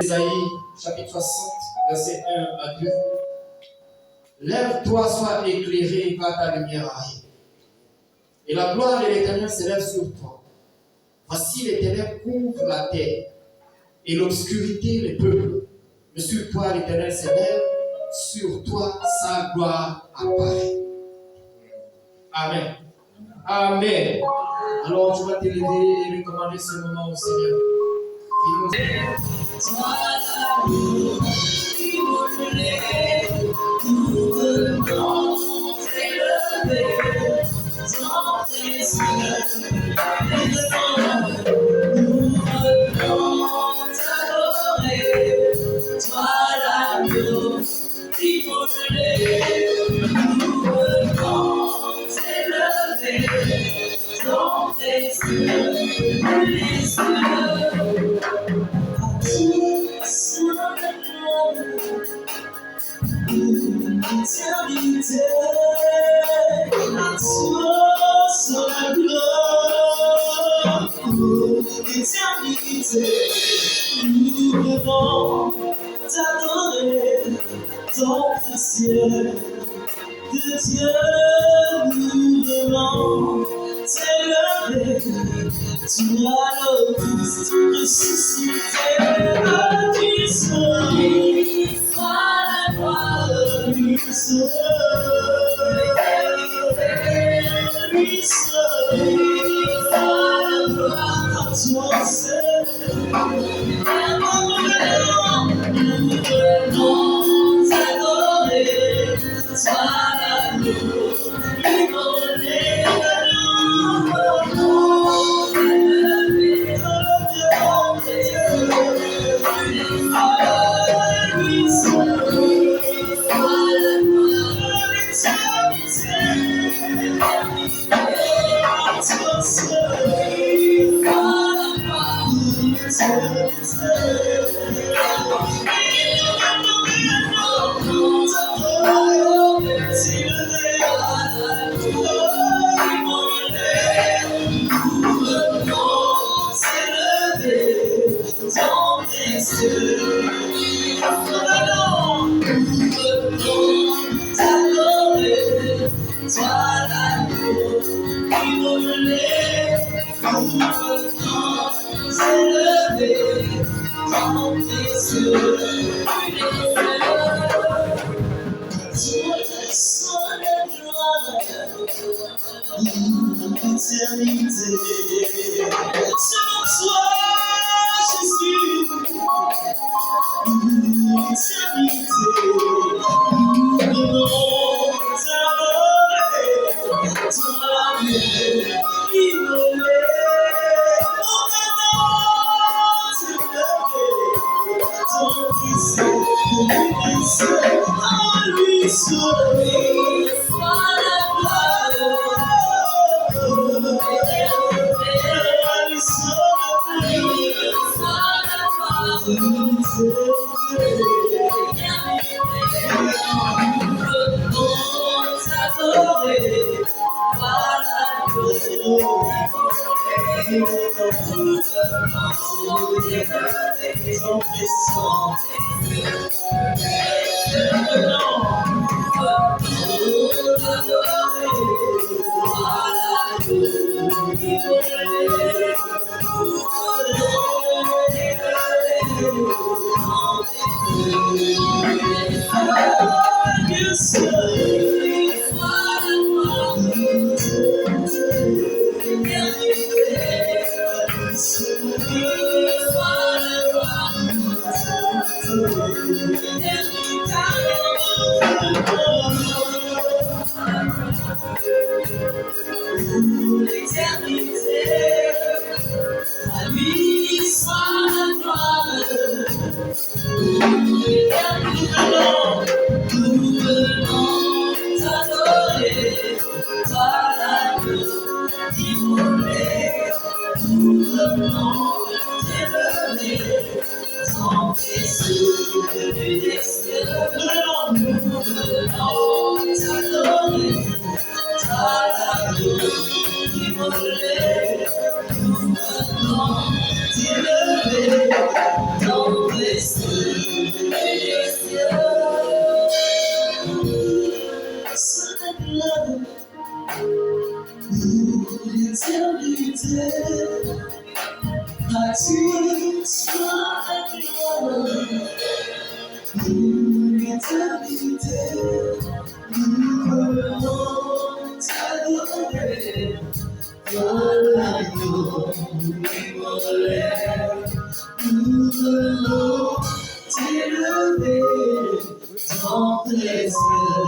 Ésaïe chapitre 60, verset 1 à 2. Lève-toi, sois éclairé par ta lumière arrive. Et la gloire de l'Éternel s'élève sur toi. Voici les ténèbres couvrent la terre et l'obscurité les peuples. Mais sur toi l'Éternel s'élève, sur toi sa gloire apparaît. Amen. Amen. Alors tu vas t'élever et recommander ce moment au Seigneur. Nous venons t'élever dans tes cieux. Nous venons t'adorer, toi l'agneau immolé. Nous venons t'élever dans tes cieux, les cieux. Éternité, à toi soit la gloire. Éternité, nous devons t'adorer dans le ciel de Dieu. Nous devons t'élever, tu as le Christ ressuscité de Christ. Soit la gloire de Christ. Christ, soit la gloire à toi seul. Nous venons t'adorer, soit l'agneau immolé. l'éternité. À lui soit la gloire. Nous venons t'adorer, toi l'agneau immolé. Nous venons t'élever, ton précieux venu des cieux. Nous venons t'adorer, toi l'agneau immolé. Nous venons t'élever, ton précieux venu des cieux. Sur la gloire, pour l'éternité, à Dieu soit la gloire. Pour l'éternité, nous voulons t'adorer. Toi l'agneau immolé, nous voulons t'élever. Ton précieux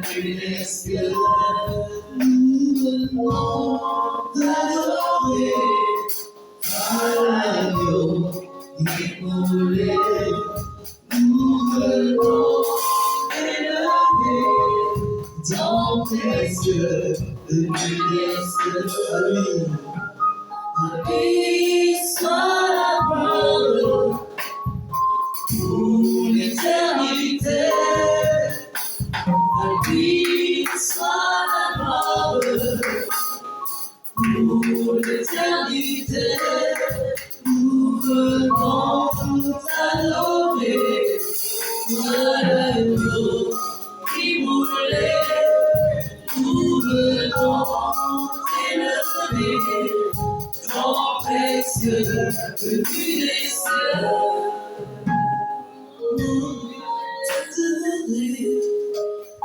venu des cieux, nous venons t'adorer. Toi l'agneau immolé, nous venons t'élever. Ton précieux venu des cieux, à lui soit la gloire. Pour l'éternité, à lui soit la gloire. Pour l'éternité, nous venons t'adorer. Toi l'agneau immolé, nous venons t'élever. Ton précieux venu des cieux.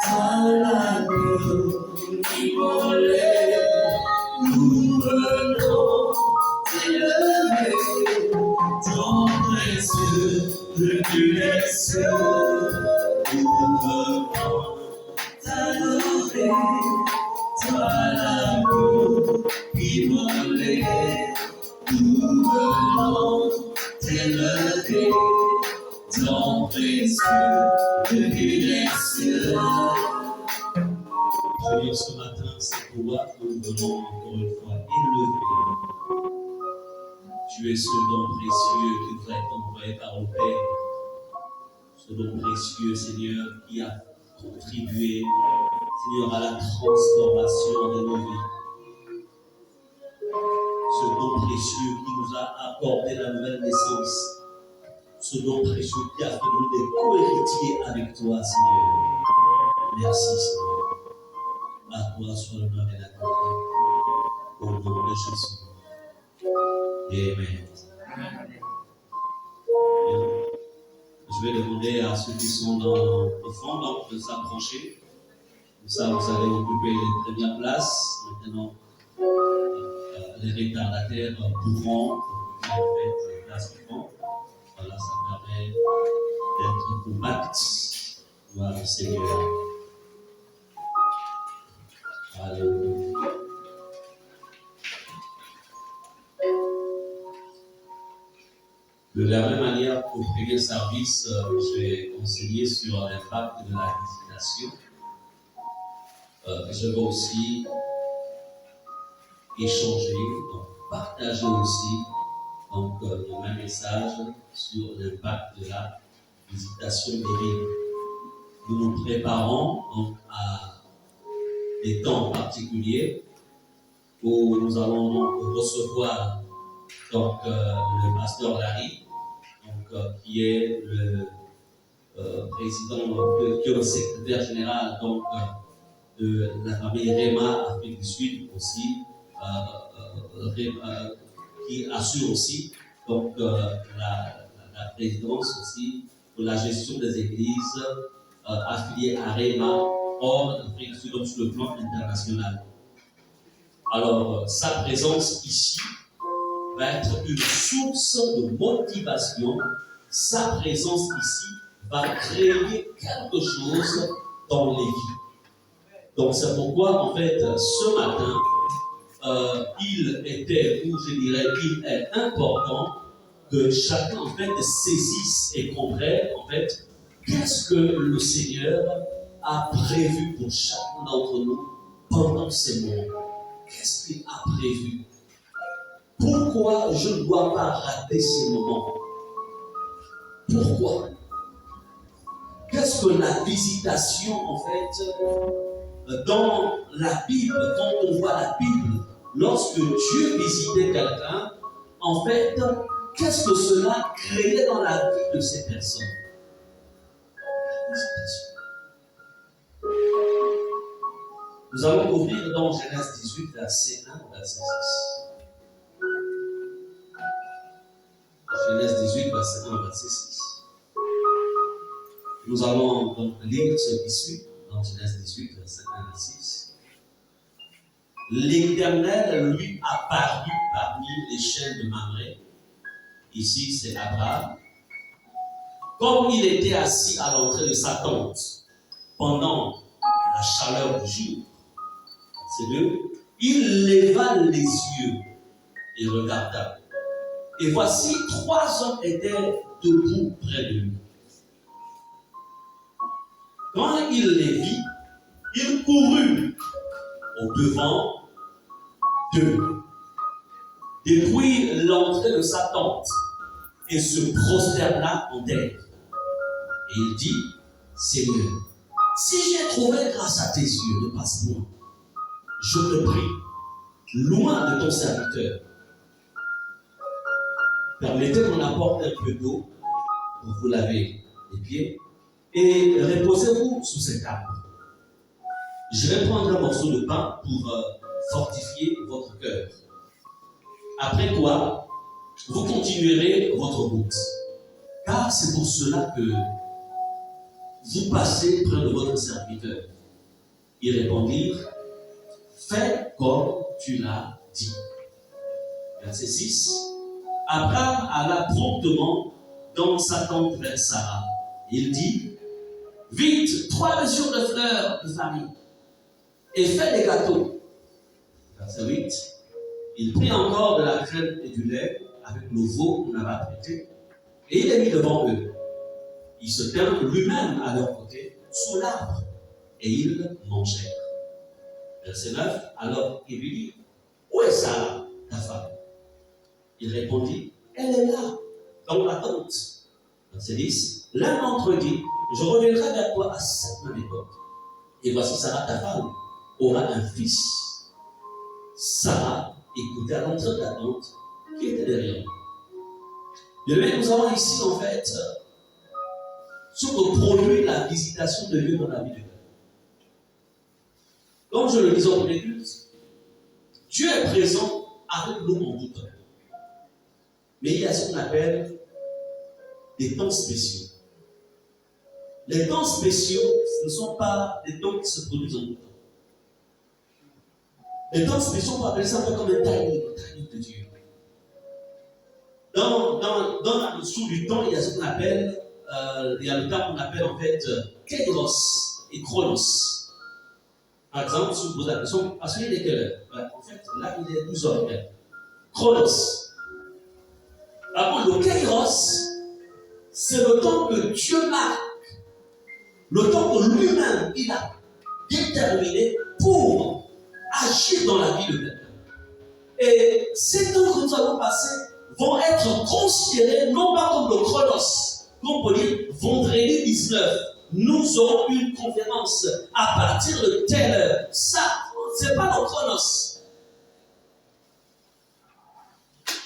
Toi l'agneau immolé, nous venons t'élever. Ton précieux venu des cieux, nous venons t'adorer. Toi l'agneau immolé, nous venons t'élever. Ton précieux venu des cieux. Seigneur, ce matin, c'est toi que nous venons encore une fois élever. Tu es ce don précieux qui nous a été envoyé par le Père. Ce don précieux, Seigneur, qui a contribué, Seigneur, à la transformation de nos vies. Ce don précieux qui nous a apporté la nouvelle naissance. Ce don précieux qui a fait nous des co-héritiers avec toi, Seigneur. Merci, Seigneur. À toi soit le nom et la gloire. Au nom de Jésus. Amen. Je vais demander à ceux qui sont au fond de s'approcher. Comme ça, vous allez occuper les premières places. Maintenant, les retardataires pourront occuper les places au fond. Voilà, ça permet d'être compact. Gloire au Seigneur. Alléluia. De la même manière qu'au premier service, j'ai enseigné sur l'impact de la visitation. Je vais aussi échanger, donc partager aussi le même message sur l'impact de la visitation des rives. Nous nous préparons donc à des temps particuliers où nous allons donc recevoir le pasteur Larry, qui est le président, qui est le secrétaire général de la famille Réma Afrique du Sud aussi, qui assure aussi la présidence aussi pour la gestion des églises affiliées à Réma hors d'Afrique du Sud, donc sur le plan international. Alors, sa présence ici va être une source de motivation. Sa présence ici va créer quelque chose dans les vies. Donc, c'est pourquoi, en fait, ce matin, il était, ou je dirais, il est important que chacun, en fait, saisisse et comprenne, en fait, qu'est-ce que le Seigneur a prévu pour chacun d'entre nous pendant ces moments. Qu'est-ce qu'il a prévu? Pourquoi je ne dois pas rater ces moments? Pourquoi? Qu'est-ce que la visitation, en fait, dans la Bible, quand on voit la Bible, lorsque Dieu visitait quelqu'un, en fait, qu'est-ce que cela créait dans la vie de ces personnes? Nous allons ouvrir dans Genèse 18, verset 1 au verset 6. Genèse 18, verset 1 au verset 6. Nous allons donc lire ce qui suit dans Genèse 18, verset 1 à 6. L'Éternel lui apparut parmi les chaînes de Mamré. Ici, c'est Abraham. Comme il était assis à l'entrée de sa tente pendant la chaleur du jour, c'est deux, il leva les yeux et regarda. Et voici, 3 hommes étaient debout près de lui. Quand il les vit, il courut au-devant d'eux, depuis l'entrée de sa tente, et se prosterna en terre. Et il dit, Seigneur, si j'ai trouvé grâce à tes yeux, ne passe-moi. Je te prie, loin de ton serviteur. Permettez qu'on apporte un peu d'eau pour vous laver les pieds et reposez-vous sous cet arbre. Je vais prendre un morceau de pain pour fortifier votre cœur. Après quoi, vous continuerez votre route. Car c'est pour cela que vous passez près de votre serviteur. Ils répondirent, fais comme tu l'as dit. Verset 6. Abraham alla promptement dans sa tente vers Sarah. Il dit, vite, 3 mesures de fleurs de farine et fais des gâteaux. Verset 8. Il prit encore de la crème et du lait avec le veau qu'on avait apprêté et il les mit devant eux. Il se tint lui-même à leur côté sous l'arbre et ils mangèrent. Verset 9. Alors il lui dit, où est Sarah, ta femme? Il répondit, elle est là, dans la tente. Verset 10. L'un d'entre eux dit, je reviendrai vers toi à cette même époque. Et voici Sarah, ta femme, aura un fils. Sarah écoutait à l'entrée de la tente qui était derrière. Et bien, nous avons ici, en fait, ce que produit la visitation de Dieu dans la vie de Dieu. Comme je le disais au premier culte, Dieu est présent avec nous en tout temps. Mais il y a ce qu'on appelle des temps spéciaux. Les temps spéciaux, ce ne sont pas des temps qui se produisent en tout temps. Les temps spéciaux, on peut appeler ça un peu comme un timing de Dieu. Dans la notion du temps, il y a ce qu'on appelle, il y a le temps qu'on appelle en fait Kairos et Chronos. Par exemple, si vous posez la question, parce qu'il est quelle heure? En fait, là, il est 12h. Chronos. Par contre, le Kairos, c'est le temps que Dieu marque, le temps que lui-même, il a déterminé pour agir dans la vie de quelqu'un. Et ces temps que nous allons passer vont être considérés non pas comme le Chronos, comme on peut dire vendredi 19. Nous aurons une conférence à partir de telle heure. Ça, c'est pas le Chronos.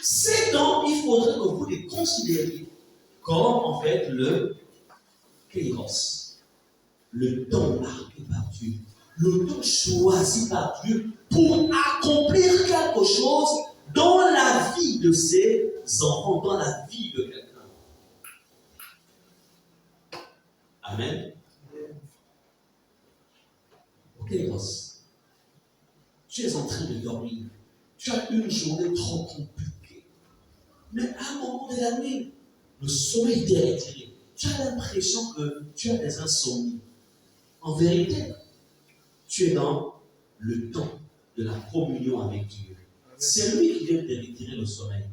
Ces temps, il faudrait que vous les considériez comme en fait le Kairos, le temps marqué par Dieu, le temps choisi par Dieu pour accomplir quelque chose dans la vie de ses enfants, dans la vie de quelqu'un. Amen. Kairos, tu es en train de dormir. Tu as une journée trop compliquée. Mais à un moment de la nuit, le sommeil t'est retiré. Tu as l'impression que tu as des insomnies. En vérité, tu es dans le temps de la communion avec Dieu. C'est lui qui vient te retirer le sommeil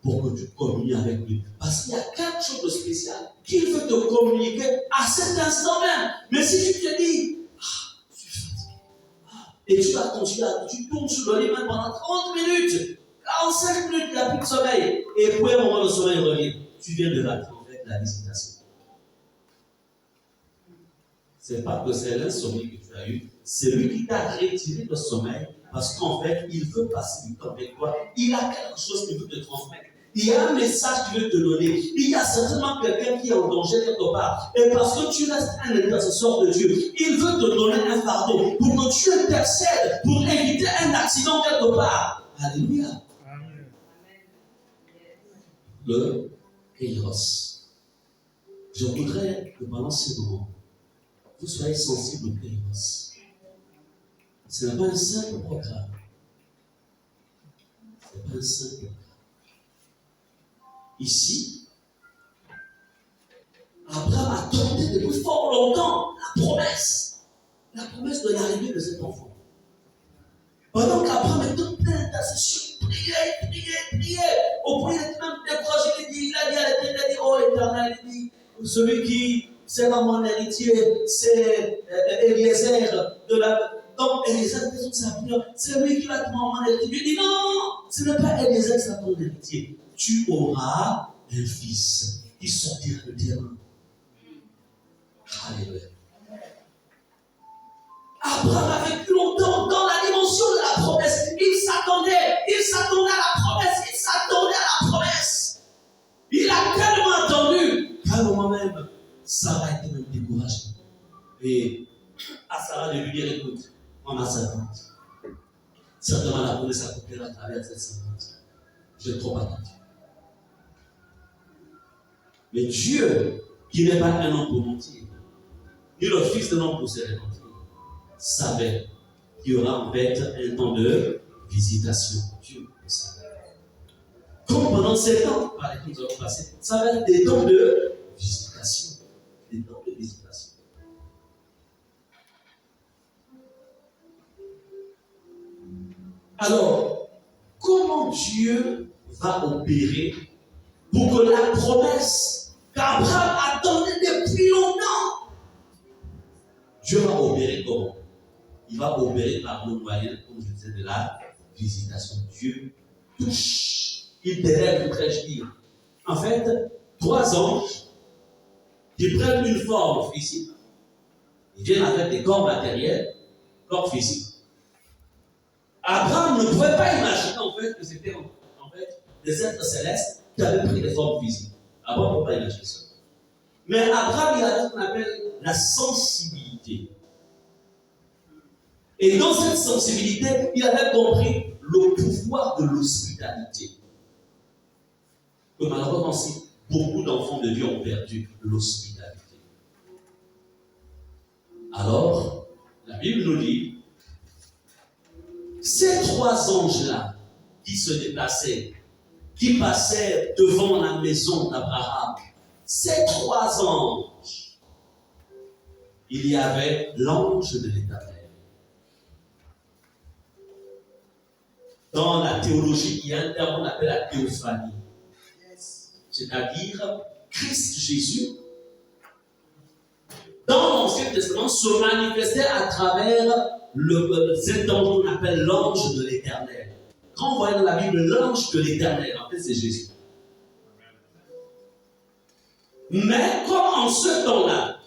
pour que tu communies avec lui. Parce qu'il y a quelque chose de spécial qu'il veut te communiquer à cet instant même. Mais si tu te dis, je suis fatigué, et tu vas continuer, tu tournes sur le lit même pendant 30 minutes, 45 minutes, il n'y a plus de sommeil. Et puis à un moment, le sommeil revient. Tu viens de rater en fait la visitation. Ce n'est pas que c'est l'insomnie que tu as eu, c'est lui qui t'a retiré le sommeil parce qu'en fait, il veut passer du temps avec toi. Il a quelque chose qu'il veut te transmettre. Il y a un message qu'il veut te donner. Il y a certainement quelqu'un qui est en danger quelque part. Et parce que tu restes un intercesseur de Dieu, il veut te donner un fardeau pour que tu intercèdes, pour éviter un accident quelque part. Alléluia. Amen. Le Kairos. Je voudrais que pendant ce moment, vous soyez sensibles au Kairos. Ce n'est pas un simple programme. Ce n'est pas un simple programme. Ici, Abraham attendait depuis fort longtemps la promesse de l'arrivée de cet enfant. Pendant qu'Abraham était en pleine intercession, il priait, au point il était même découragé, il a dit à l'Éternel, il a dit, oh Éternel, il dit, celui qui sera mon héritier, c'est Eliezer de la... Donc Eliezer fait son serviteur, c'est lui qui va être mon héritier. Il dit non, ce n'est pas Eliezer qui sera ton héritier. Tu auras un fils qui sortira de tes mains. Alléluia. Abraham a vécu longtemps dans la dimension de la promesse. Il s'attendait à la promesse. Il a tellement attendu qu'à un moment même, Sarah était même découragée. Et à Sarah de lui dire, écoute, moi ma servante, certainement la promesse accomplira à travers cette servante. J'ai trop attendu. Mais Dieu, qui n'est pas un homme pour mentir, ni le fils de l'homme pour se repentir, savait qu'il y aura en fait un temps de visitation. Dieu le savait. Comme pendant 7 ans, par lesquels nous avons passé, ça va être des temps de visitation. Des temps de visitation. Alors, comment Dieu va opérer pour que la promesse qu'Abraham attendait depuis longtemps, Dieu va opérer comment? Il va opérer par le moyen, comme je disais, de la visitation. Dieu touche, il délève, voudrais-je dire. En fait, 3 anges qui prennent une forme physique, ils viennent avec des corps matériels, corps physiques. Abraham ne pouvait pas imaginer en fait que c'était en fait des êtres célestes qui avaient pris des formes physiques. Abraham ne peut pas imaginer ça. Mais Abraham, il a ce qu'on appelle la sensibilité. Et dans cette sensibilité, il avait compris le pouvoir de l'hospitalité. Que malheureusement, beaucoup d'enfants de Dieu ont perdu l'hospitalité. Alors, la Bible nous dit, ces 3 anges-là qui se déplaçaient, qui passaient devant la maison d'Abraham, ces 3 anges, il y avait l'ange de l'Éternel. Dans la théologie, il y a un terme qu'on appelle la théophanie. C'est-à-dire, Christ Jésus, dans l'Ancien Testament, se manifestait à travers cet ange qu'on appelle l'ange de l'Éternel. Quand on voit dans la Bible l'ange de l'Éternel, en fait, c'est Jésus. Mais comme en ce temps-là,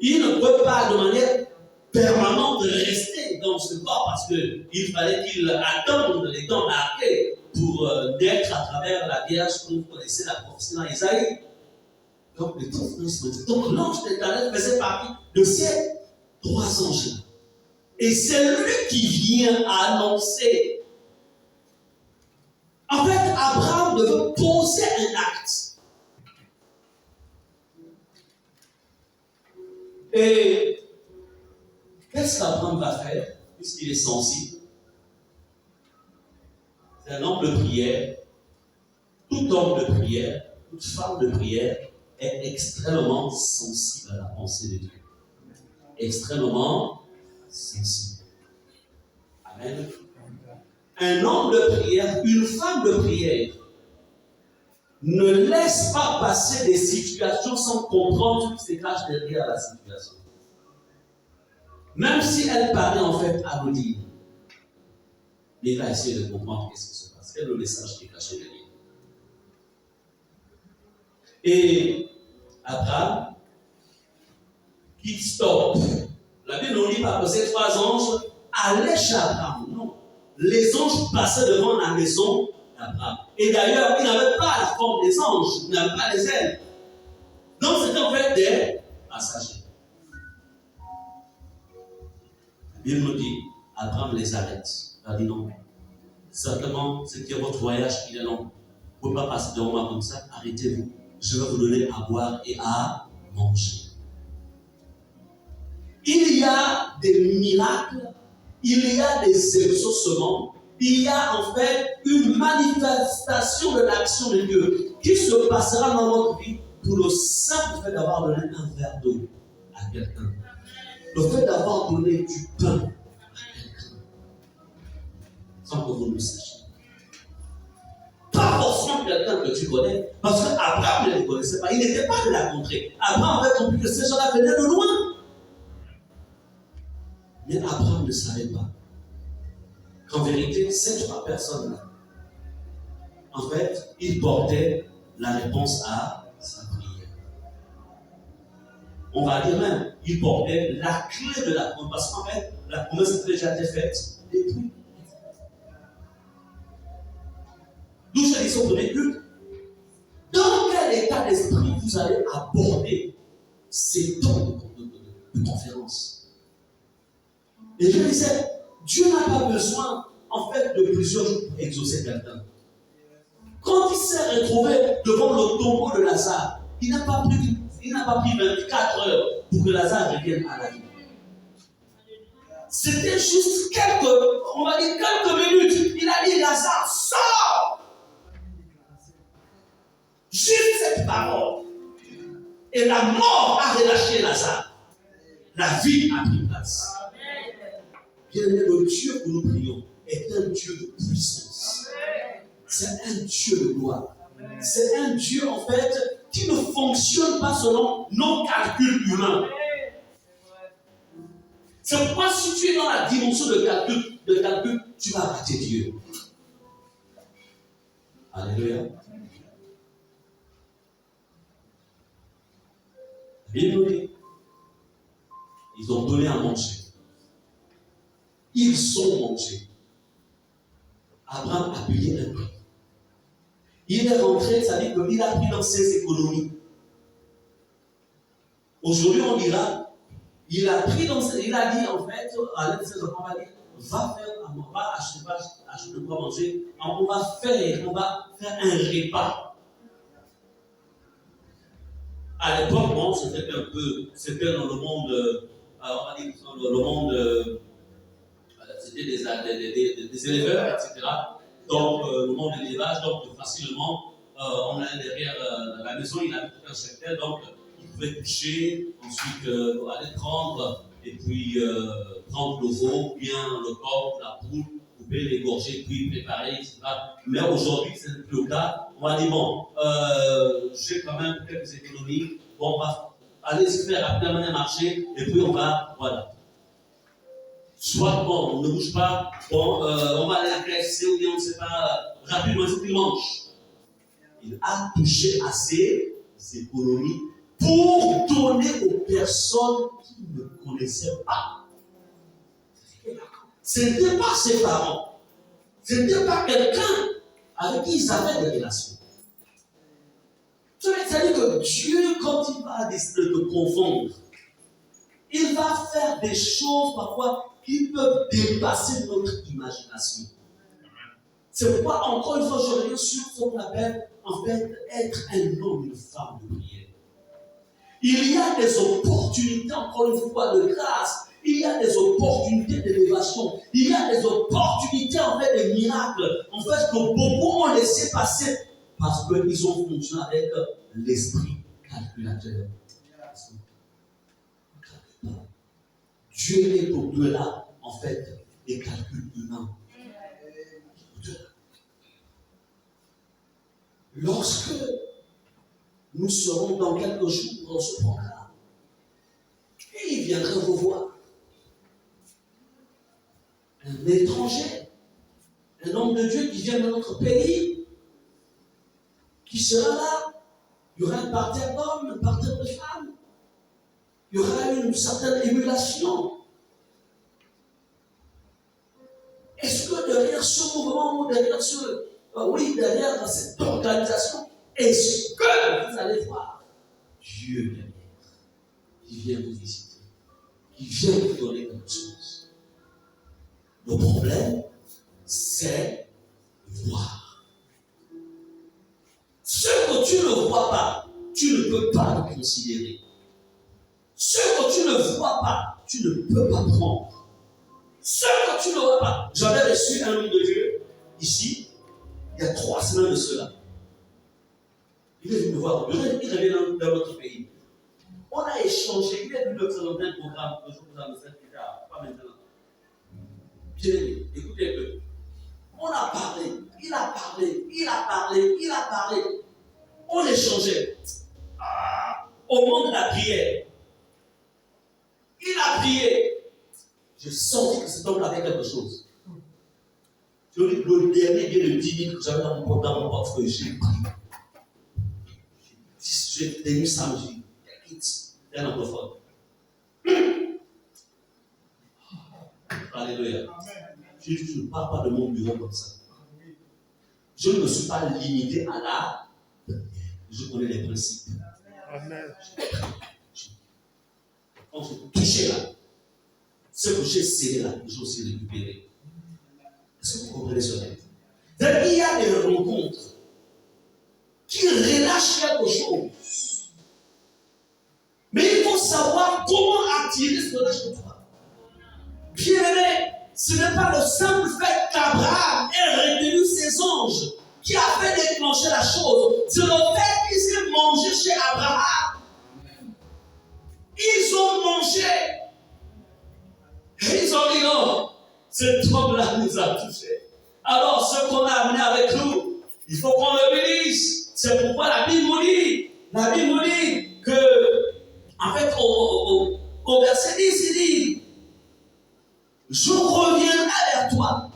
il ne peut pas de manière permanente rester dans ce corps parce qu'il fallait qu'il attende les temps marqués pour naître à travers la Vierge, comme vous connaissez la prophétie dans Isaïe. Donc, l'ange de l'Éternel faisait partie de ces 3 anges-là. Et c'est lui qui vient annoncer. En fait, Abraham devait poser un acte. Et qu'est-ce qu'Abraham va faire, puisqu'il est sensible? C'est un homme de prière. Tout homme de prière, toute femme de prière est extrêmement sensible à la pensée de Dieu. Extrêmement sensible. Amen. Un homme de prière, une femme de prière, ne laisse pas passer des situations sans comprendre ce qui se cache derrière la situation. Même si elle paraît en fait anodine, mais il va essayer de comprendre ce qui se passe. Quel est le message qui est caché derrière. Et Abraham, qui stoppe. La Bible ne dit pas que ces 3 anges allaient chez Abraham. Non. Les anges passaient devant la maison d'Abraham. Et d'ailleurs, ils n'avaient pas la forme des anges, ils n'avaient pas les ailes. Donc, c'était en fait des passagers. La Bible nous dit, Abraham les arrête. Il a dit non. Certainement, c'est votre voyage qui est long. Vous ne pouvez pas passer devant moi comme ça. Arrêtez-vous. Je vais vous donner à boire et à manger. Il y a des miracles, il y a des exaucements, il y a en fait une manifestation de l'action de Dieu qui se passera dans notre vie pour le simple fait d'avoir donné un verre d'eau à quelqu'un. Le fait d'avoir donné du pain à quelqu'un, sans que vous ne le sachiez. Pas forcément quelqu'un que tu connais, parce qu'Abraham ne le connaissait pas, il n'était pas de la contrée. Abraham avait compris que ces gens-là venaient de loin. Mais Abraham ne savait pas qu'en vérité, ces 3 personnes-là, en fait, ils portaient la réponse à sa prière. On va dire même, ils portaient la clé de la promesse, parce qu'en fait, la promesse a déjà été faite depuis. D'où je dis au premier culte, dans quel état d'esprit vous allez aborder ces temps de conférence? Et je disais, Dieu n'a pas besoin, en fait, de plusieurs jours pour exaucer quelqu'un. Quand il s'est retrouvé devant le tombeau de Lazare, il n'a pas pris 24 heures pour que Lazare revienne à la vie. C'était juste quelques minutes. Il a dit, Lazare, sors! Juste cette parole. Et la mort a relâché Lazare. La vie a pris place. Bien aimé, le Dieu que nous prions est un Dieu de puissance. C'est un Dieu de gloire. C'est un Dieu, en fait, qui ne fonctionne pas selon nos calculs humains. C'est pourquoi si tu es dans la dimension de calcul, tu vas rater Dieu. Alléluia. Bien donné. Ils ont donné à manger. Ils ont mangé. Abraham a payé un prix. Il est rentré, ça dit qu'il a pris dans ses économies. Aujourd'hui, on dira, il a dit en fait, à l'un de ses enfants, on va dire, va acheter de quoi manger, on va faire un repas. À l'époque, bon, c'était dans le monde, on va dire, dans le monde, c'était des éleveurs, etc. Donc, le monde de l'élevage, donc facilement, on allait derrière la maison, il avait tout un cheptel, donc il pouvait toucher, ensuite aller prendre, et puis prendre le veau, bien le corps, la poule, couper, l'égorger, puis préparer, etc. Mais aujourd'hui, c'est plus le cas. On va dire, bon, j'ai quand même quelques économies, bon, on va aller se faire rapidement un marché, et puis on va, voilà. Soit, bon, on ne bouge pas, bon, on va aller à KFC ou bien on ne sait pas, rapidement, il faut qu'il mange. Il a touché à ses économies pour donner aux personnes qui ne connaissaient pas. Ce n'était pas ses parents, ce n'était pas quelqu'un avec qui ils avaient des relations. C'est-à-dire que Dieu, quand il va décider de confondre, il va faire des choses parfois qui peuvent dépasser notre imagination. C'est pourquoi, encore une fois, je reviens sur ce qu'on appelle, en fait, être un homme, une femme de prière. Il y a des opportunités, encore une fois, de grâce. Il y a des opportunités d'élévation. Il y a des opportunités, en fait, de miracles. En fait, que beaucoup ont laissé passer parce qu'ils ont fonctionné avec l'esprit calculateur. Dieu est au-delà, en fait, des calculs humains. Lorsque nous serons dans quelques jours dans ce programme, et il viendrait vous voir. Un étranger, un homme de Dieu qui vient de notre pays, qui sera là. Il y aura un parterre d'hommes, un parterre de femmes. Il y aura une certaine émulation. Est-ce que derrière ce mouvement, derrière derrière cette organisation, est-ce que vous allez voir Dieu derrière, qui vient vous visiter, qui vient vous donner quelque chose? Le problème, c'est voir. Ce que tu ne vois pas, tu ne peux pas le considérer. Ce que tu ne vois pas, tu ne peux pas prendre. Ce que tu ne vois pas. J'avais reçu un homme de Dieu, ici, il y a 3 semaines de cela. Il est venu me voir, il revient dans notre pays. On a échangé, il est venu me présenter un programme que je vous annonce plus tard, pas maintenant. Bien-aimé, écoutez un peu. On a parlé, il a parlé. On échangeait. Au moment de la prière, il a prié. Je sentis que cet homme avait quelque chose. Le dernier billet de 10 000 que j'avais dans mon portefeuille, j'ai pris. J'ai tenu samedi. C'est un anglophone. Alléluia. Je ne parle pas de mon bureau comme ça. Je ne me suis pas limité à la. Je connais les principes. Amen. Quand je touchais là, ce que j'ai scellé là, j'ai aussi récupéré. Est-ce que vous comprenez cela? Il y a des rencontres qui relâchent quelque chose. Mais il faut savoir comment attirer ce relâchement. Bien-aimé, ce n'est pas le simple fait qu'Abraham ait retenu ses anges qui a fait déclencher la chose. C'est le fait qu'ils aient mangé chez Abraham. Ils ont mangé. Et ils ont dit non, cet homme-là nous a touchés. Alors, ce qu'on a amené avec nous, il faut qu'on le bénisse. C'est pourquoi la Bible nous dit que, en fait, au verset 10, il dit, je reviendrai vers toi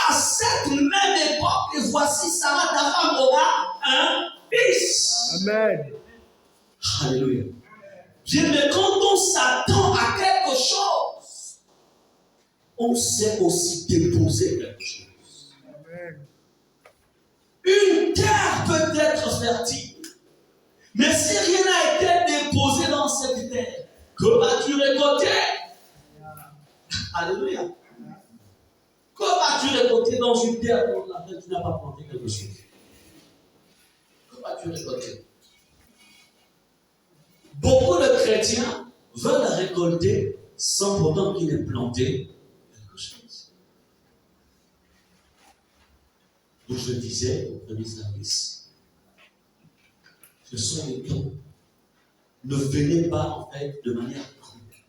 à cette même époque, et voici Sarah, ta femme, aura un fils. Amen. Alléluia. Bien, mais quand on s'attend à quelque chose, on sait aussi déposer quelque chose. Amen. Une terre peut être fertile, mais si rien n'a été déposé dans cette terre, que vas-tu récolter? Alléluia. Que vas-tu récolter dans une terre pour laquelle tu n'as pas planté quelque chose? Que vas-tu récolter? Beaucoup de chrétiens veulent récolter sans pourtant qu'ils aient planté quelque chose. Donc je disais au premier service, ce sont les temps. Ne venez pas en fait de manière crue.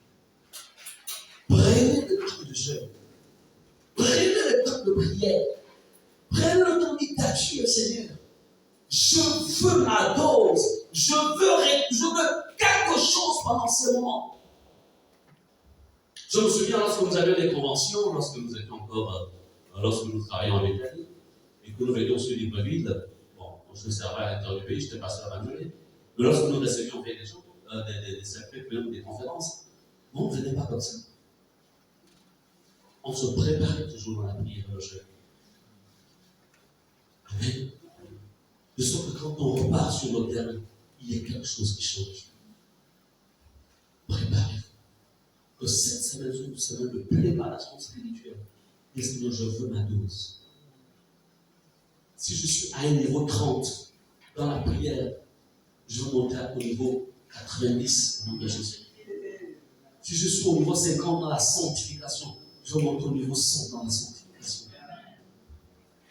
Prenez le temps de jeûne. Prenez le temps de prière. Prenez le temps d'identifier le Seigneur. Je veux ma dose. Je veux quelque chose pendant ce moment. Je me souviens lorsque nous avions des conventions, lorsque nous étions encore, lorsque nous travaillions en Italie, et que nous venions sur l'île Covid. Bon, je servais à l'intérieur du pays, je n'étais pas sur la journée. Mais lorsque nous recevions des gens, des cercles, même des conférences, on ne venait pas comme ça. On se préparait toujours dans la prière et le jeûne. Amen. De sorte que quand on repart sur le terrain, il y a quelque chose qui change. Préparez-vous. Que cette semaine soit une semaine de préparation spirituelle. Et Seigneur, je veux ma dose. Si je suis à un niveau 30 dans la prière, je veux monter au niveau 90 au nom de Jésus. Si je suis au niveau 50 dans la sanctification, je monte au niveau 100 dans la sanctification.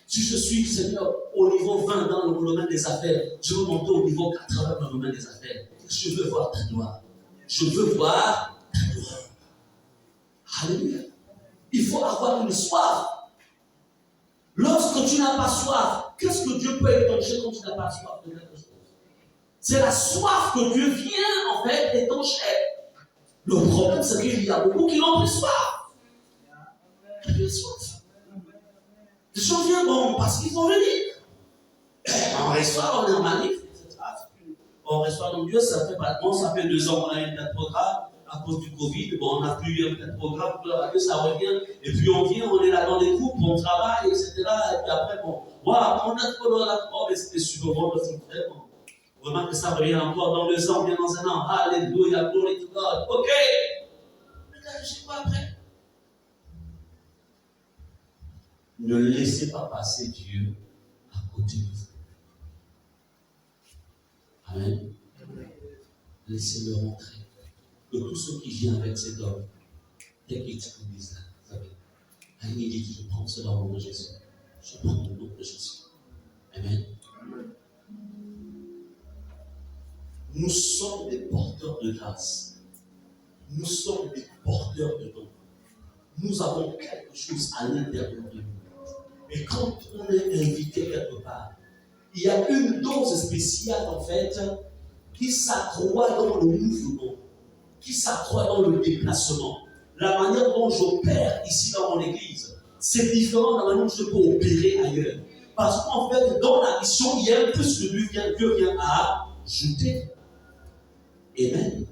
Si je suis, Seigneur, au niveau 20 dans le domaine des affaires, je veux monter au niveau 80 dans le domaine des affaires. Je veux voir ta gloire. Je veux voir ta gloire. Alléluia. Il faut avoir une soif. Lorsque tu n'as pas soif, qu'est-ce que Dieu peut étancher quand tu n'as pas soif de quelque chose? C'est la soif que Dieu vient en fait étancher. Le problème, c'est qu'il y a beaucoup qui n'ont plus soif. Plus soif. Les gens viennent bon parce qu'ils vont venir. On reçoit, on est en manif, etc. On reçoit donc Dieu, ça fait pas bon, ça fait 2 ans qu'on a eu notre programme à cause du Covid. Bon, on n'a plus eu un programme, ça revient. Et puis on vient, on est là dans des groupes, on travaille, etc. Et puis après, bon, waouh, on a trop dans la oh, mais c'était super bon, c'est vraiment. Vraiment que ça revient encore dans 2 ans, bien dans 1 an. Alléluia, glory to God. Ok. Mais là, je sais quoi après? Ne laissez pas passer Dieu à côté de vous. Amen. Laissez-le rentrer. Que tout ce qui vient avec cet homme, dès qu'il utilise là, vous savez, il dit, je prends cela au nom de Jésus. Je prends au nom de Jésus. Amen. Nous sommes des porteurs de grâce. Nous sommes des porteurs de dons. Nous avons quelque chose à l'intérieur de nous. Et quand on est invité quelque part, il y a une dose spéciale en fait qui s'accroît dans le mouvement, qui s'accroît dans le déplacement. La manière dont j'opère ici dans mon église, c'est différent de la manière dont je peux opérer ailleurs. Parce qu'en fait, dans la mission, il y a un plus que Dieu vient à ajouter. Amen.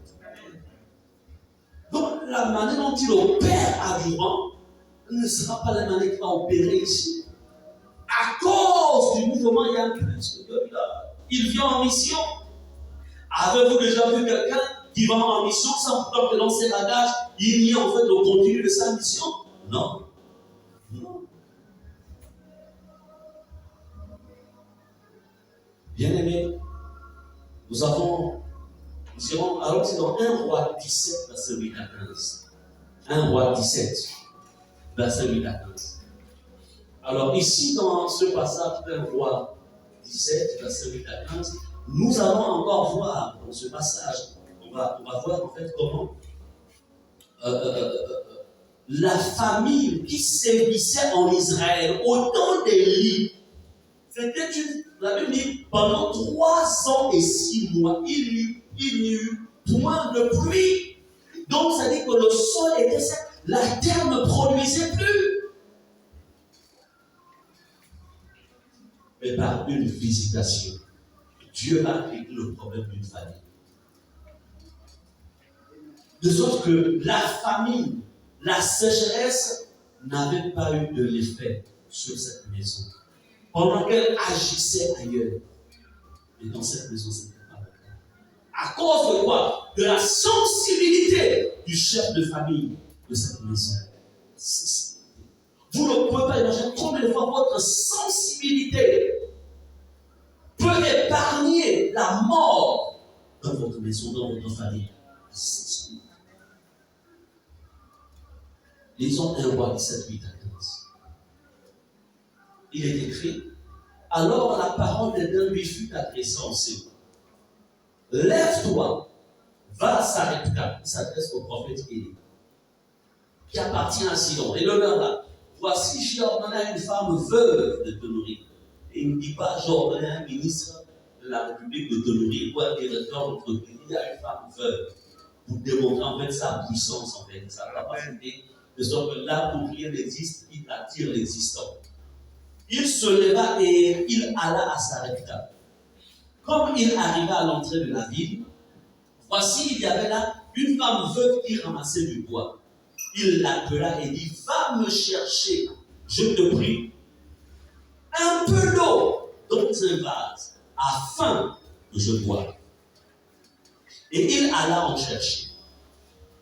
Donc, la manière dont il opère à Durand ne sera pas la manière qu'il va opérer ici. À cause du mouvement, il y a un plus que Dieu là. Il vient en mission. Avez-vous déjà vu quelqu'un qui va en mission sans pourtant que dans ses bagages, il y a en fait le contenu de sa mission? Non. Non. Bien aimé, nous irons, alors c'est dans 1 Roi 17, verset 8 à 15. 1 Roi 17, verset 8 à 15. Alors ici, dans ce passage 1 Roi 17, verset 8 à 15, nous allons encore voir dans ce passage, on va voir en fait comment la famille qui sévissait en Israël au temps d'Élie, c'était la Bible dit, pendant 3 ans et 6 mois, il n'y eut point de pluie. Donc ça dit que le sol était sec, la terre ne produisait plus. Mais par une visitation, Dieu a réglé le problème d'une famille. De sorte que la famine, la sécheresse n'avait pas eu de l'effet sur cette maison. Pendant qu'elle agissait ailleurs. Mais dans cette maison, ce n'était pas le cas. À cause de quoi? De la sensibilité du chef de famille de cette maison. Vous ne pouvez pas imaginer combien de fois votre sensibilité peut épargner la mort dans votre maison, dans votre famille. Lisons 1 Roi 17, 8 à 15. Il est écrit, alors la parole d'Éden lui fut adressée en ces mots. Lève-toi, va à Sarepta. Il s'adresse au prophète Élie, qui appartient à Sidon. Et le leur là, voici, j'ai ordonné à une femme veuve de te nourrir. Et il ne dit pas, j'ai ordonné à un ministre de la République de te nourrir, ou un directeur de notre pays à une femme veuve, pour démontrer en fait sa puissance, en fait, sa capacité, de sorte que là où rien n'existe, il attire l'existant. Il se leva et il alla à Sarepta. Comme il arriva à l'entrée de la ville, voici, il y avait là une femme veuve qui ramassait du bois. Il l'appela et dit, va me chercher, je te prie, un peu d'eau dans un vase, afin que je boive. Et il alla en chercher.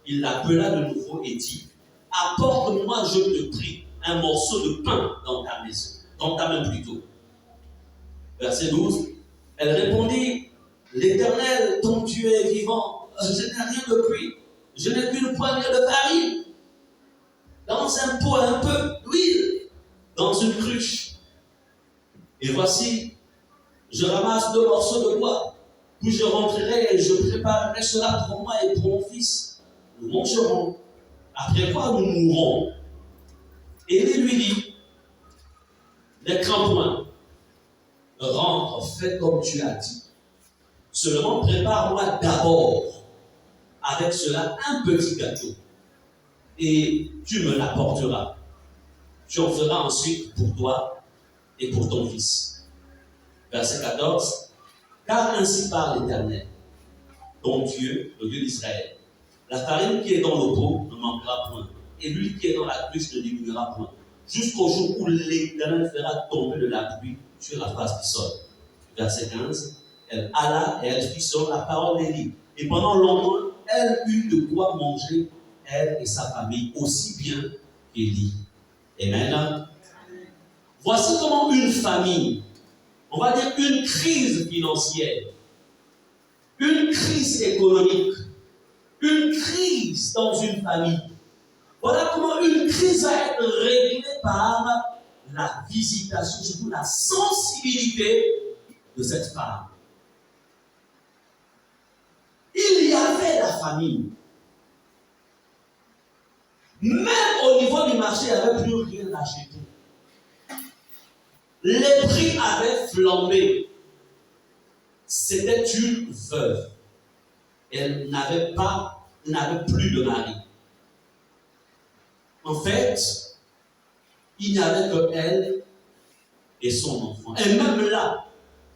Il l'appela de nouveau et dit, apporte-moi, je te prie, un morceau de pain dans ta maison, dans ta main plutôt. Verset 12. Elle répondit, l'Éternel, ton Dieu est vivant, je n'ai rien de pluie, je n'ai qu'une poignée de farine, dans un pot un peu d'huile, dans une cruche. Et voici, je ramasse 2 morceaux de bois, puis je rentrerai et je préparerai cela pour moi et pour mon fils. Nous mangerons. Après quoi nous mourrons. Élie lui dit, ne crains point, rentre, fais comme tu as dit. Seulement prépare-moi d'abord avec cela un petit gâteau et tu me l'apporteras. Tu en feras ensuite pour toi et pour ton fils. Verset 14. Car ainsi parle l'Éternel, ton Dieu, le Dieu d'Israël. La farine qui est dans le pot ne manquera point, et l'huile qui est dans la cruche ne diminuera point, jusqu'au jour où l'Éternel fera tomber de la pluie sur la face du sol. Verset 15. Elle alla et elle fit selon la parole d'Élie. Et pendant longtemps, elle eut de quoi manger, elle et sa famille, aussi bien qu'Élie. Amen. Voici comment une famille, on va dire une crise financière, une crise économique, une crise dans une famille. Voilà comment une crise va être réglée par la visitation, surtout la sensibilité de cette femme. Il y avait la famille. Même au niveau du marché, il n'y avait plus rien à acheter. Les prix avaient flambé. C'était une veuve. Elle n'avait plus de mari. En fait, il n'y avait que elle et son enfant. Et même là,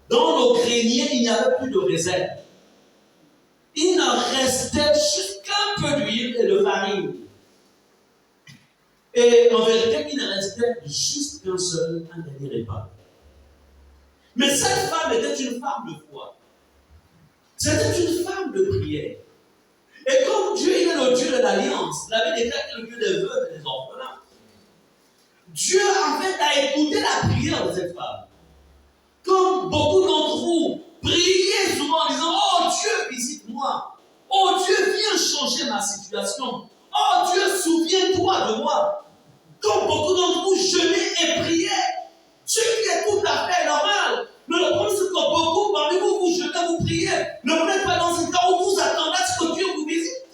dans nos greniers, il n'y avait plus de réserve. Il n'en restait juste qu'un peu d'huile et de farine. Et en vérité, il ne restait juste qu'un dernier repas. Mais cette femme était une femme de foi. C'était une femme de prière. Et comme Dieu est le Dieu de l'alliance, la Bible déclare que le Dieu des veuves et des orphelins, Dieu en fait a écouté la prière de cette femme. Comme beaucoup d'entre vous priez souvent en disant, oh Dieu, visite-moi. Oh Dieu, viens changer ma situation. Oh Dieu, souviens-toi de moi. Comme beaucoup d'entre vous jeûnez et priez, ce qui est tout à fait normal. Mais le problème, c'est que beaucoup parmi vous, vous jeûnez, vous priez. Ne vous n'êtes pas dans un temps où vous attendez à ce que Dieu vous visite.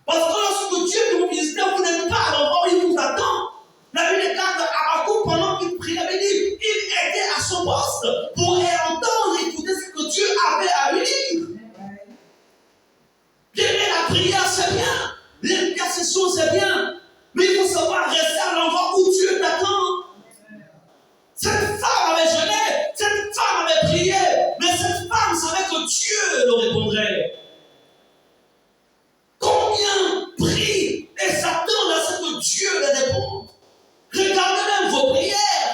Parce que lorsque Dieu veut vous visiter, vous n'êtes pas à l'endroit où il vous attend. La Bible déclare qu'Habakkuk, pendant qu'il priait, avait dit, il était à son poste pour entendre et écouter ce que Dieu avait à lui dire. Aimer la prière, c'est bien. L'intercession, c'est bien. Mais il faut savoir rester à l'endroit où Dieu t'attend. Cette femme avait jeûné, cette femme avait prié, mais cette femme savait que Dieu le répondrait. Combien prient et s'attendent à ce que Dieu les réponde? Regardez même vos prières.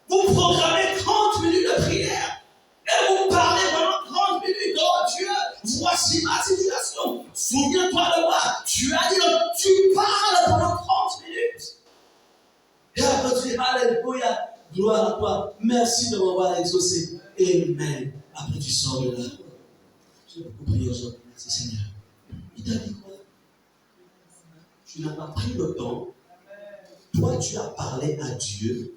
Vous programmez 30 minutes de prière et vous parlez pendant 30 minutes. Oh Dieu, voici ma situation. Souviens-toi de moi. Tu as dit, tu parles pendant 30 minutes. Et après tu dis, alléluia, gloire à toi. Merci de m'avoir exaucé. Amen. Après tu sors de là. J'ai beaucoup prié aujourd'hui. C'est Seigneur. Il t'a dit quoi? Tu n'as pas pris le temps. Toi, tu as parlé à Dieu.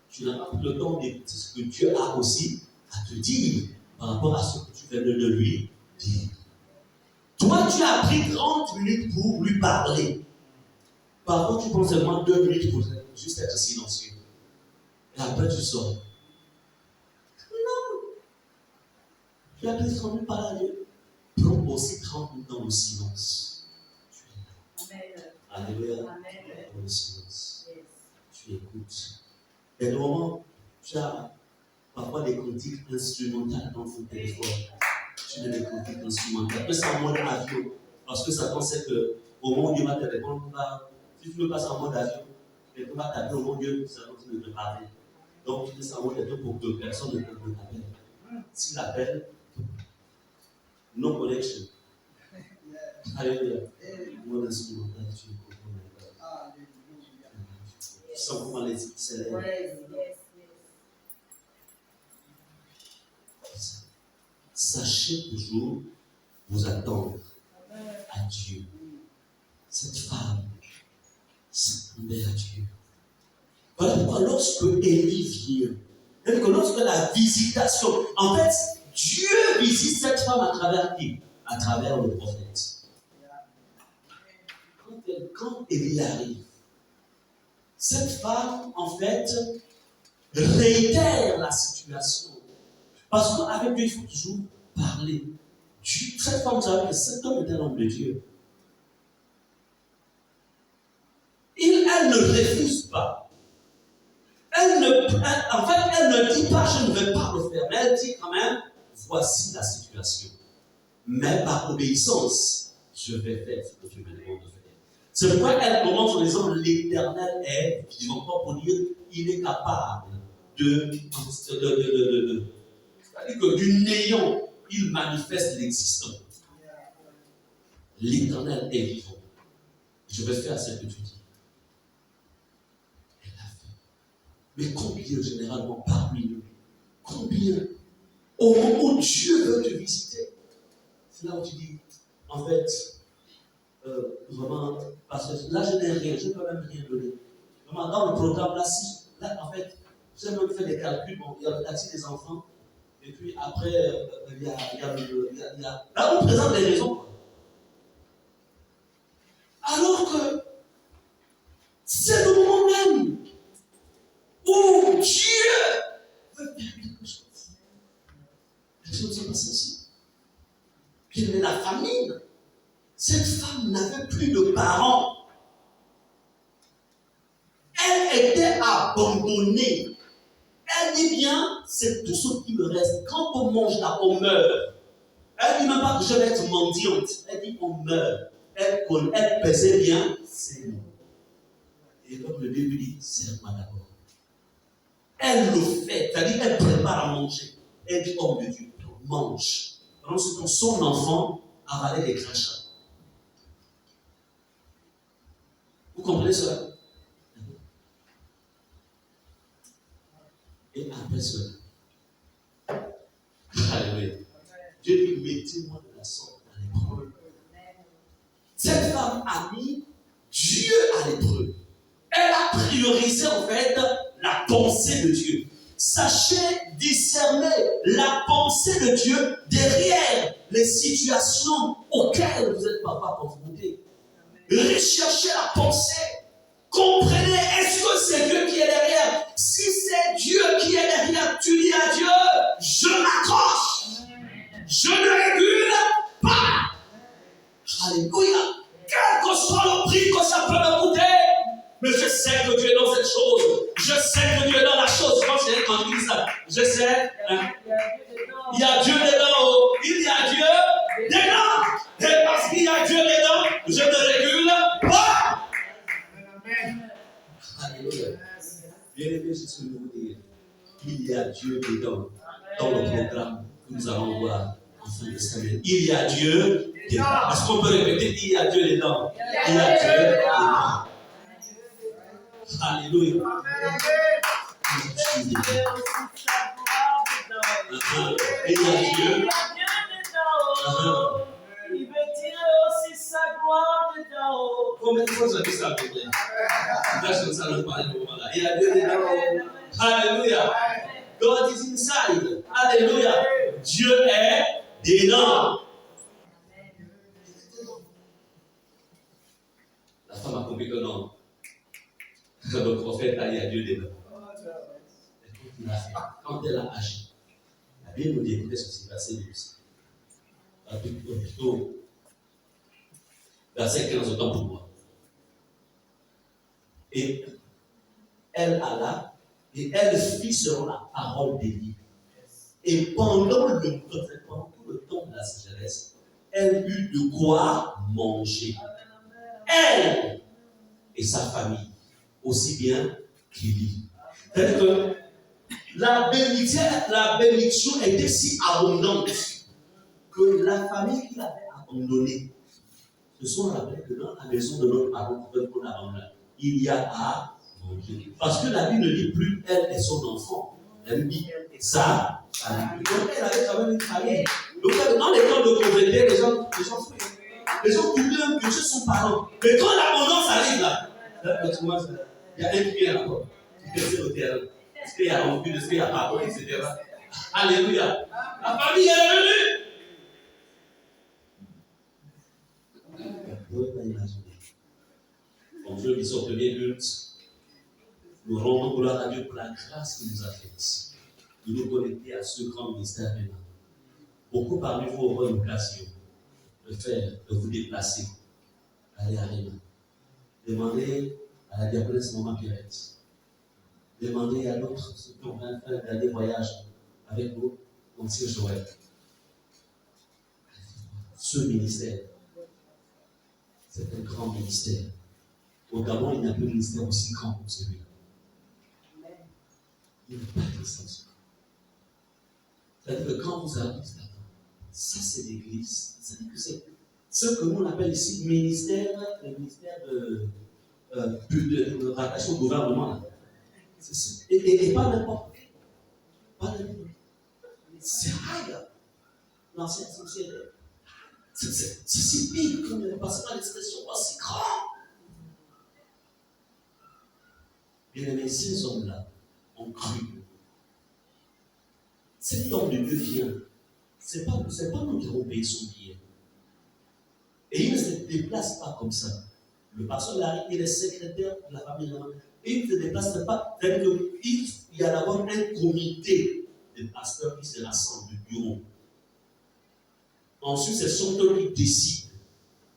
Tu n'as pas pris le temps d'écouter ce que Dieu a aussi à te dire par rapport à ce que tu viens de lui dire. Toi, tu as pris 30 minutes pour lui parler. Par contre, tu prends seulement 2 minutes pour juste être silencieux. Et après, tu sors. Non. Tu as pris 30 minutes pour parler à Dieu. Prends aussi 30 minutes dans le silence. Tu es là. Amen. Alléluia. Amen. Dans le silence. Yes. Tu écoutes. Et au moment, tu as parfois des cantiques instrumentales dans ton téléphone. Tu mets des cantiques instrumentales. Après, c'est en mode avion. Parce que Satan sait qu'au moment où Dieu va te répondre, si tu le passes en mode avion, quelqu'un va t'appeler au moment où Dieu ne te parle. Donc, tu mets ça en mode avion pour que personne ne t'appelle. S'il appelle, no connection. Alléluia. Mode instrumental, tu le comprends. Tu sens comment les s'élèvent. Sachez toujours vous attendre à Dieu. Cette femme s'attendait à Dieu. Voilà pourquoi lorsque Élie vient, même que lorsque la visitation, en fait, Dieu visite cette femme à travers qui? À travers le prophète. Quand Élie arrive, cette femme, en fait, réitère la situation. Parce qu'avec Dieu, il faut toujours parler. Cette femme savait que cet homme était l'homme de Dieu. Elle ne refuse pas. Elle ne dit pas, je ne vais pas le faire. Mais elle dit quand même, voici la situation. Mais par obéissance, je vais faire ce que tu me demandes de faire. C'est pourquoi elle commence en disant, l'Éternel est vivant. Pour dire, il est capable c'est-à-dire que du néant, il manifeste l'existant. L'Éternel est vivant. Je vais faire ce que tu dis. Elle l'a fait. Mais combien généralement parmi nous, combien au moment où Dieu veut te visiter, c'est là où tu dis, en fait, vraiment, parce que là je n'ai rien, je ne peux même rien donner. Vraiment, dans le programme, là en fait, j'ai même fait des calculs, bon, il y a le taxi des enfants, et puis après, il y a là on présente les raisons. Alors que c'est le moment même où Dieu veut faire quelque chose. Les choses sont passées ainsi. Puis il y a la famine. Cette femme n'avait plus de parents. Elle était abandonnée. Elle dit bien, c'est tout ce qui me reste. Quand on mange là, on meurt. Elle dit même pas que je vais être mendiante. Elle dit on meurt. Elle pesait bien, c'est bon. Et comme le début dit, c'est moi d'abord. Elle le fait, c'est-à-dire elle prépare à manger. Elle dit, homme de Dieu, mange. Pendant ce temps, son enfant avalait les crachats. Vous comprenez cela? Et après cela, alléluia. Dieu dit, mettez-moi de la sorte à l'épreuve. Cette femme a mis Dieu à l'épreuve. Elle a priorisé en fait la pensée de Dieu. Sachez discerner la pensée de Dieu derrière les situations auxquelles vous êtes parfois confrontés. Recherchez la pensée. Comprenez, est-ce que c'est Dieu qui est derrière? Si c'est Dieu qui est derrière, tu dis à Dieu, je m'accroche. Je ne régule pas. Alléluia. Quel que soit le prix que ça peut me coûter. Mais je sais que Dieu est dans cette chose. Je sais que Dieu est dans la chose. Quand je dis ça, je sais. Hein? Il y a Dieu dedans. Il y a Dieu dedans. Et parce qu'il y a Dieu dedans, je ne régule pas. Alléluia. Bien aimé, c'est ce que je veux dire. Il y a Dieu dedans. Dans le programme que nous allons voir en fin de semaine. Il y a Dieu dedans. Est-ce qu'on peut répéter? Il y a Dieu dedans. Il y a Dieu dedans. Alléluia. Il y a Dieu. Il veut tirer aussi sa gloire dedans. Combien de fois vous avez dit ça, s'il vous plaît? Là, je ne sais pas parler de moment là. Il y a Dieu dedans. Alléluia. God is inside. Alléluia. Dieu est dedans. La femme a compris que non. Le prophète a dit à Dieu dedans. Quand elle a agi, la Bible nous dit, écoutez ce qui s'est passé aussi. Plutôt, verset 15, autant pour moi. Et elle alla, et elle fit selon la parole d'Élie. Et pendant tout le temps de la sécheresse, elle eut de quoi manger. Elle et sa famille, aussi bien qu'Élie. C'est-à-dire que la bénédiction était si abondante que la famille qui l'avait abandonnée se sont rappelés que dans la maison de notre parent, il y a à manger. Parce que la Bible ne dit plus elle et son enfant. La Bible dit ça. Donc elle avait quand même une famille. Donc dans les temps de pauvreté, les gens oublient que Dieu sont parents. Mais quand l'abondance arrive là, il y a un qui est là-bas. C'est le terrain. Est-ce qu'il y a envie, est-ce qu'il y a pardon, etc. Alléluia. La famille est venue. Vous ne pouvez pas imaginer. Comme je le dis au premier culte, Nous rendons gloire à Dieu pour la grâce qu'il nous a faite de nous connecter à ce grand ministère là. Beaucoup parmi vous auront l'occasion de vous déplacer, aller à Réma. Demandez à la diaconesse Maman Pierrette. Demandez à d'autres ceux qui ont fait des voyages avec nous, monsieur Joël. Ce ministère, c'est un grand ministère. Au Gabon, il n'y a pas de ministère aussi grand que celui-là. Il n'y a pas d'extension. C'est-à-dire que quand vous arrivez là-bas, ça c'est l'église. C'est-à-dire que c'est ce que nous on appelle ici ministère de rattachement au gouvernement. Et pas n'importe. Pas n'importe. C'est high. L'ancien société. C'est si pire qu'on ne passe pas l'expression aussi grand. Bien aimé, ces hommes-là ont cru. Cet homme de Dieu vient. C'est pas nous qui avons payé son billet. Et il ne se déplace pas comme ça. Le pasteur Larry, il est secrétaire de la famille. Et il ne se déplace pas. Il y a d'abord un comité de pasteurs qui se rassemble du bureau. Ensuite, c'est son tour qui décide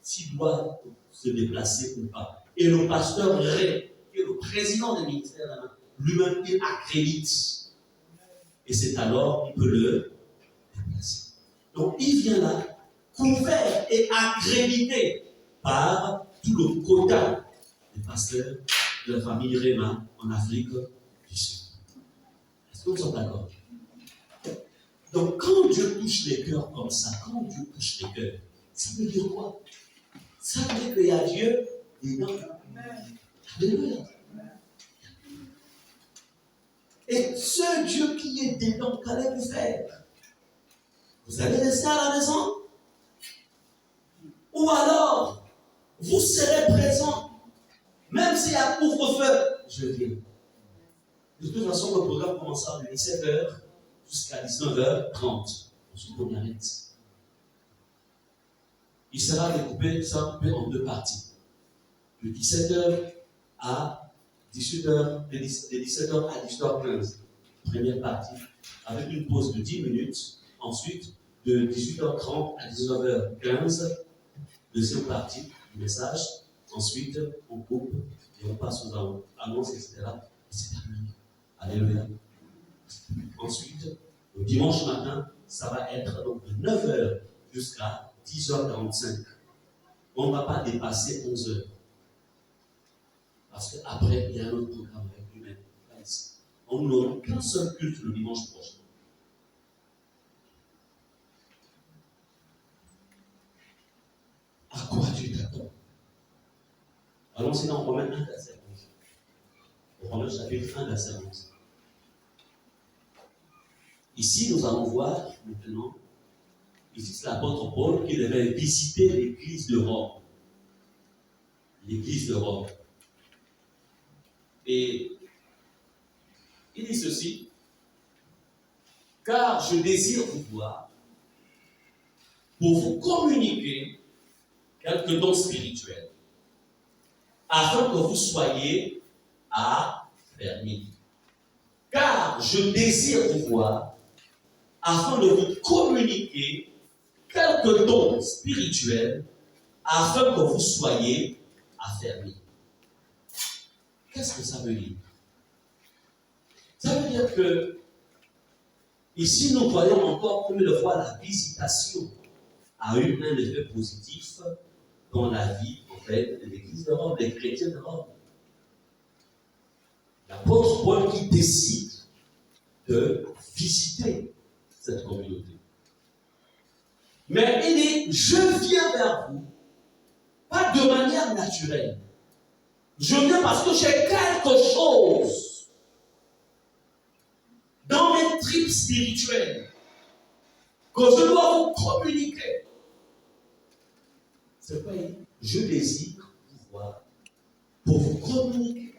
s'il doit se déplacer ou pas. Et le pasteur Ray, qui est le président du ministère, lui-même, il accrédite. Et c'est alors qu'il peut le déplacer. Donc, il vient là, couvert et accrédité par tout le quota des pasteurs de la famille Réma en Afrique du Sud. Est-ce que vous êtes d'accord? Donc, quand Dieu touche les cœurs comme ça, quand Dieu touche les cœurs, ça veut dire quoi? Ça veut dire qu'il y a Dieu dedans. Alléluia. Et ce Dieu qui est dedans, qu'allez-vous faire? Vous allez rester à la maison? Ou alors, vous serez présent, même s'il y a couvre-feu, je viens. De toute façon, le programme commencera de 17h jusqu'à 19h30. Ensuite, on arrête. Il sera découpé en deux parties. De 17h à 18h, de 17h à 18h15. Première partie, avec une pause de 10 minutes. Ensuite, de 18h30 à 19h15. Deuxième partie du message. Ensuite, on coupe et on passe aux annonces, etc. Et c'est terminé. Alléluia. Ensuite, le dimanche matin, ça va être donc de 9h jusqu'à 10h45. On ne va pas dépasser 11h. Parce qu'après, il y a un autre programme avec lui-même. On n'aura qu'un seul culte le dimanche prochain. À quoi tu t'attends? Allons-y dans Romains 1, verset 11. Romains chapitre 1, verset 11. Ici, nous allons voir maintenant, ici c'est l'apôtre Paul qui devait visiter l'église de Rome. L'église de Rome. Et il dit ceci, car je désire vous voir pour vous communiquer quelques dons spirituels, afin que vous soyez affermis. Car je désire vous voir afin de vous communiquer quelques dons spirituels, afin que vous soyez affermis. Qu'est-ce que ça veut dire? Ça veut dire que ici nous voyons encore combien de fois la visitation a eu un effet positif dans la vie en fait, de l'Église de Rome, des chrétiens de Rome. L'apôtre Paul qui décide de visiter cette communauté. Mais il dit, je viens vers vous, pas de manière naturelle. Je viens parce que j'ai quelque chose dans mes tripes spirituelles que je dois vous communiquer. C'est quoi? Je désire vous voir pour vous communiquer.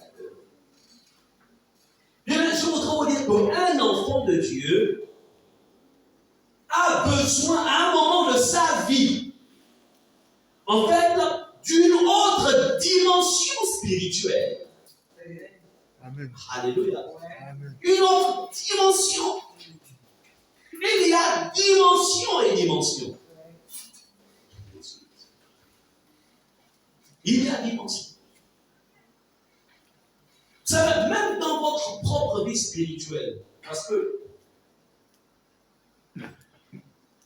Je voudrais vous dire qu'un enfant de Dieu a besoin à un moment de sa vie, en fait, d'une autre dimension spirituelle. Amen. Alléluia. Amen. Une autre dimension. Il y a dimension et dimension. Il y a dimension. Ça va même dans votre propre vie spirituelle. Parce que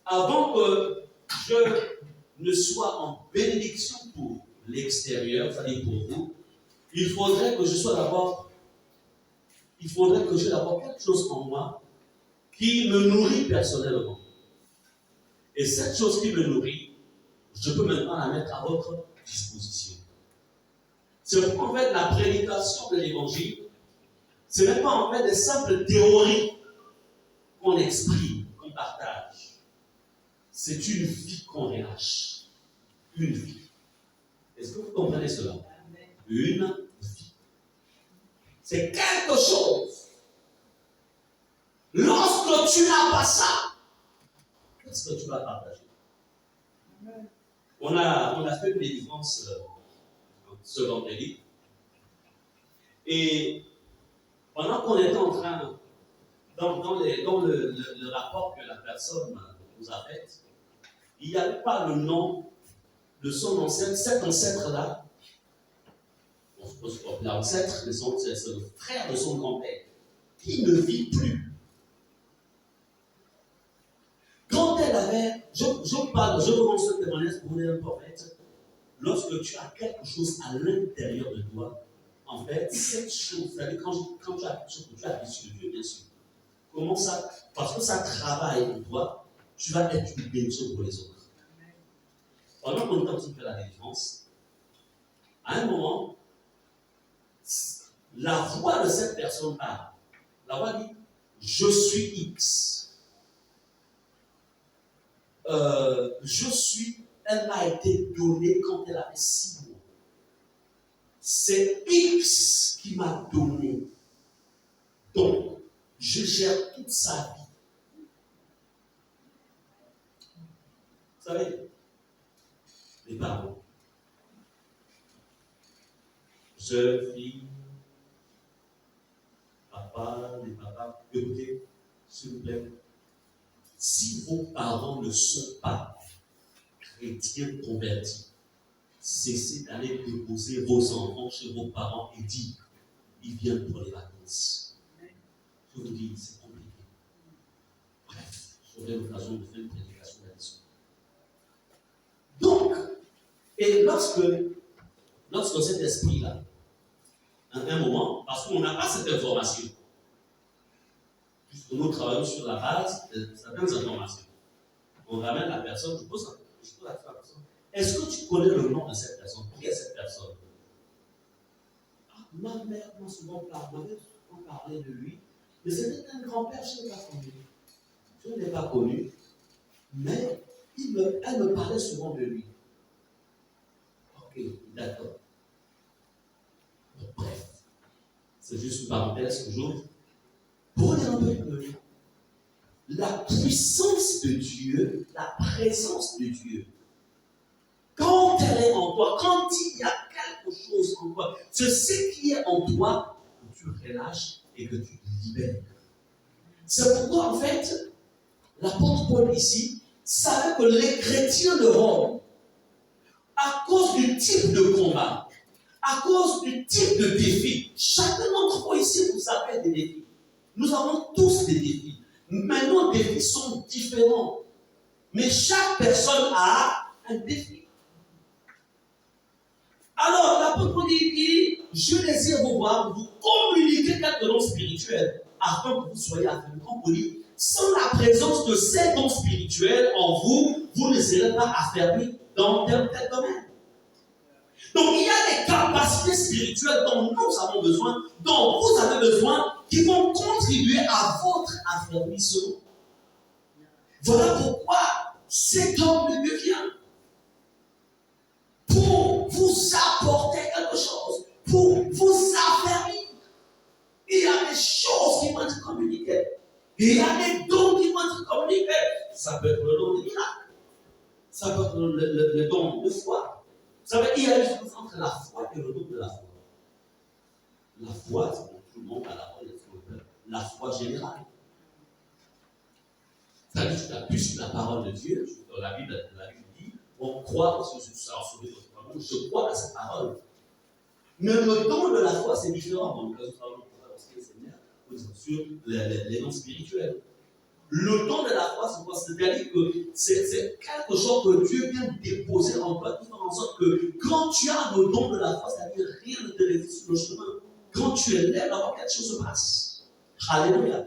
avant que je ne sois en bénédiction pour l'extérieur, c'est-à-dire pour vous, il faudrait que je sois d'abord, il faudrait que j'ai d'abord quelque chose en moi qui me nourrit personnellement. Et cette chose qui me nourrit, je peux maintenant la mettre à votre disposition. C'est pourquoi en fait la prédication de l'évangile, ce n'est pas en fait des simples théories qu'on exprime, qu'on partage. C'est une vie qu'on relâche. Une vie. Est-ce que vous comprenez cela? Une vie. C'est quelque chose. Lorsque tu n'as pas ça, qu'est-ce que tu vas partager? On a fait une délivrance ce vendredi. Et pendant qu'on était en train, dans le rapport que la personne nous a fait, il n'y avait pas le nom de son ancêtre, cet ancêtre-là. L'ancêtre, c'est le frère de son grand-père, qui ne vit plus. Quand elle avait, je commence ce témoignage pour vous dire un prophète, lorsque tu as quelque chose à l'intérieur de toi, en fait, cette chose, c'est-à-dire quand tu as quelque chose que tu as sur Dieu, bien sûr, comment ça, parce que ça travaille en toi, tu vas être une bénédiction pour les autres. Pendant qu'on est en train de faire la délivrance, à un moment, la voix de cette personne parle. La voix dit, je suis X. Elle m'a été donnée quand elle avait 6 mois. C'est X qui m'a donné. Donc, je gère toute sa vie. Vous savez, les parents, sœurs, filles, papa, les papas, écoutez, s'il vous plaît, si vos parents ne sont pas chrétiens convertis, cessez d'aller déposer vos enfants chez vos parents et dire, ils viennent pour les vacances. Je vous dis, c'est compliqué. Bref, j'aurai l'occasion de faire une prédication là-dessus. Donc, et lorsque cet esprit-là, à un moment, parce qu'on n'a pas cette information, puisque nous travaillons sur la base de certaines informations, on ramène la personne, je pose la question, est-ce que tu connais le nom de cette personne? Qui est cette personne? Ah, ma mère m'a souvent parlé de lui, mais c'était un grand-père, je ne l'ai pas connu. Je ne l'ai pas connu, mais elle me parlait souvent de lui. Ok, d'accord. Bref, c'est juste une parenthèse que j'ouvre. Pour dire un peu que la puissance de Dieu, la présence de Dieu, quand elle est en toi, quand il y a quelque chose en toi, c'est ce qui est en toi que tu relâches et que tu libères. C'est pourquoi, en fait, l'apôtre Paul ici savait que les chrétiens de Rome, à cause du type de combat, à cause du type de défi, chacun d'entre vous ici, vous avez des défis. Nous avons tous des défis. Mais nos défis sont différents. Mais chaque personne a un défi. Alors, l'apôtre dit, je désire vous voir, vous communiquer quelques dons spirituels, afin que vous soyez affermis. Sans la présence de ces dons spirituels en vous, vous ne serez pas affermis dans tel domaine. Donc, il y a des capacités spirituelles dont nous avons besoin, dont vous avez besoin, qui vont contribuer à votre affermissement. Voilà pourquoi cet homme de Dieu vient. Pour vous apporter quelque chose, pour vous affermir. Il y a des choses qui vont être communiquées. Il y a des dons qui vont être communiqués. Ça peut être le don de miracle. Ça peut être le don de foi. Vous savez, il y a une différence entre la foi et le don de la foi. La foi, c'est le monde à la foi générale. C'est-à-dire que tu t'appuies sur la parole de Dieu. Dans la Bible dit, on croit, je crois à cette parole. Mais le don de la foi, c'est différent. Donc, sur les dons spirituels. Le don de la foi, c'est-à-dire que c'est quelque chose que Dieu vient déposer en toi, qui fait en sorte que quand tu as le don de la foi, c'est-à-dire rien ne te résiste sur le chemin. Quand tu es lève, alors quelque chose se passe. Alléluia.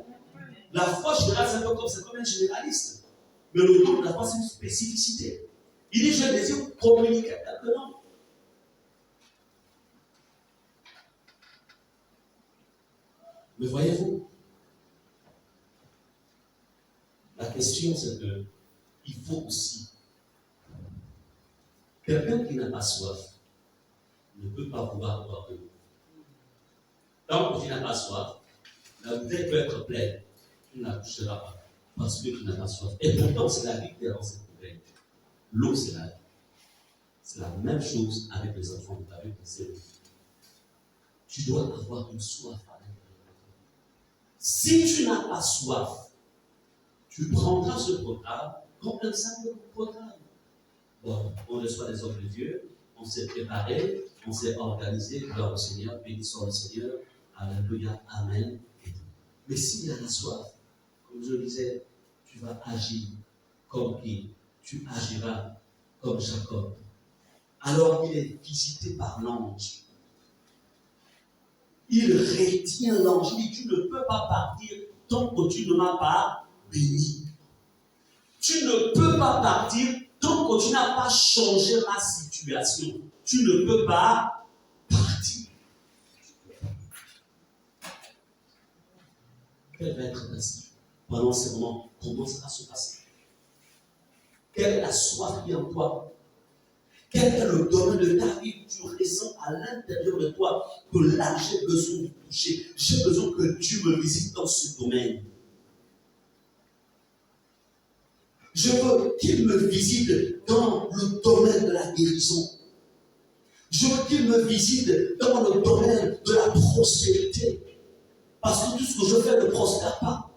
La foi générale, c'est comme un généraliste. Mais le don de la foi, c'est une spécificité. Il dit, je désire communiquer avec le nom. Mais voyez-vous, la question c'est que il faut aussi quelqu'un qui n'a pas soif ne peut pas pouvoir boire de l'eau. Tant que tu n'as pas soif, la bouteille peut être pleine, tu ne la toucheras pas parce que tu n'as pas soif. Et pourtant, c'est la vie qui est dans cette bouteille. L'eau, c'est la vie. C'est la même chose avec les enfants de ta vie. Tu dois avoir une soif à l'intérieur. Si tu n'as pas soif, tu prendras ce programme comme un simple programme. Bon, on reçoit les hommes de Dieu, on s'est préparé, on s'est organisé, gloire au Seigneur, bénissons le Seigneur, alléluia, amen. Mais s'il y a la soif, comme je le disais, tu vas agir comme qui? Tu agiras comme Jacob. Alors il est visité par l'ange. Il retient l'ange. Il dit, tu ne peux pas partir tant que tu ne m'as pas béni. Tu ne peux pas partir tant que tu n'as pas changé ma situation. Tu ne peux pas partir. Quelle va être ta situation pendant ces moments? Comment ça va se passer? Quelle est la soif qui est en toi? Quel est le domaine de ta vie où tu ressens à l'intérieur de toi que là, j'ai besoin de toucher. J'ai besoin que Dieu me visite dans ce domaine. Je veux qu'il me visite dans le domaine de la guérison. Je veux qu'il me visite dans le domaine de la prospérité. Parce que tout ce que je fais ne prospère pas.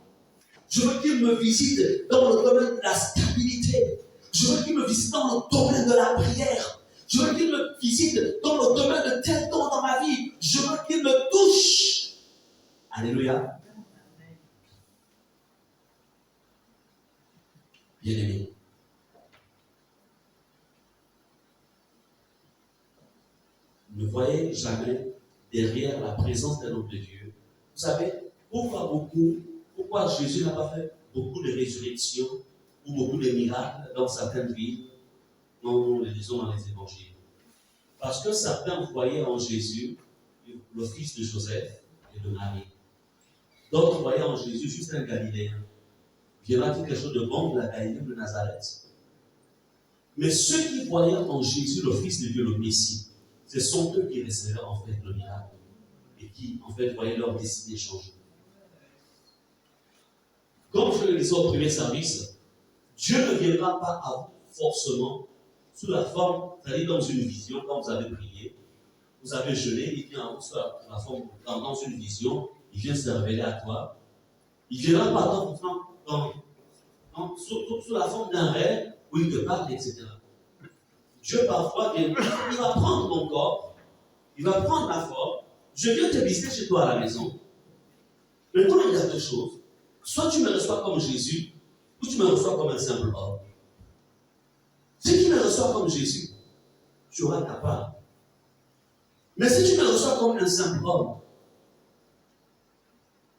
Je veux qu'il me visite dans le domaine de la stabilité. Je veux qu'il me visite dans le domaine de la prière. Je veux qu'il me visite dans le domaine de tel don dans ma vie. Je veux qu'il me touche. Alléluia. Bien-aimé. Ne voyez jamais derrière la présence d'un homme de Dieu. Vous savez, pourquoi Jésus n'a pas fait beaucoup de résurrections ou beaucoup de miracles dans certaines villes, nous le lisons dans les évangiles. Parce que certains voyaient en Jésus le fils de Joseph et de Marie. D'autres voyaient en Jésus juste un Galiléen. Dieu a dit quelque chose de bon de la Galilée de Nazareth. Mais ceux qui voyaient en Jésus le fils de Dieu, le Messie, ce sont eux qui recevaient en fait le miracle et qui en fait voyaient leur destinée changer. Comme je le disais au premier service, Dieu ne viendra pas à vous forcément sous la forme, c'est-à-dire dans une vision, quand vous avez prié, vous avez jeûné, il vient à vous sous la forme, dans une vision, il vient se révéler à toi. Il ne viendra pas sous la forme d'un rêve où il te parle, etc. Dieu parfois, il va prendre mon corps, il va prendre ma forme, je viens te visiter chez toi à la maison. Maintenant, il y a deux choses. Soit tu me reçois comme Jésus, ou tu me reçois comme un simple homme. Si tu me reçois comme Jésus, tu auras ta part. Mais si tu me reçois comme un simple homme,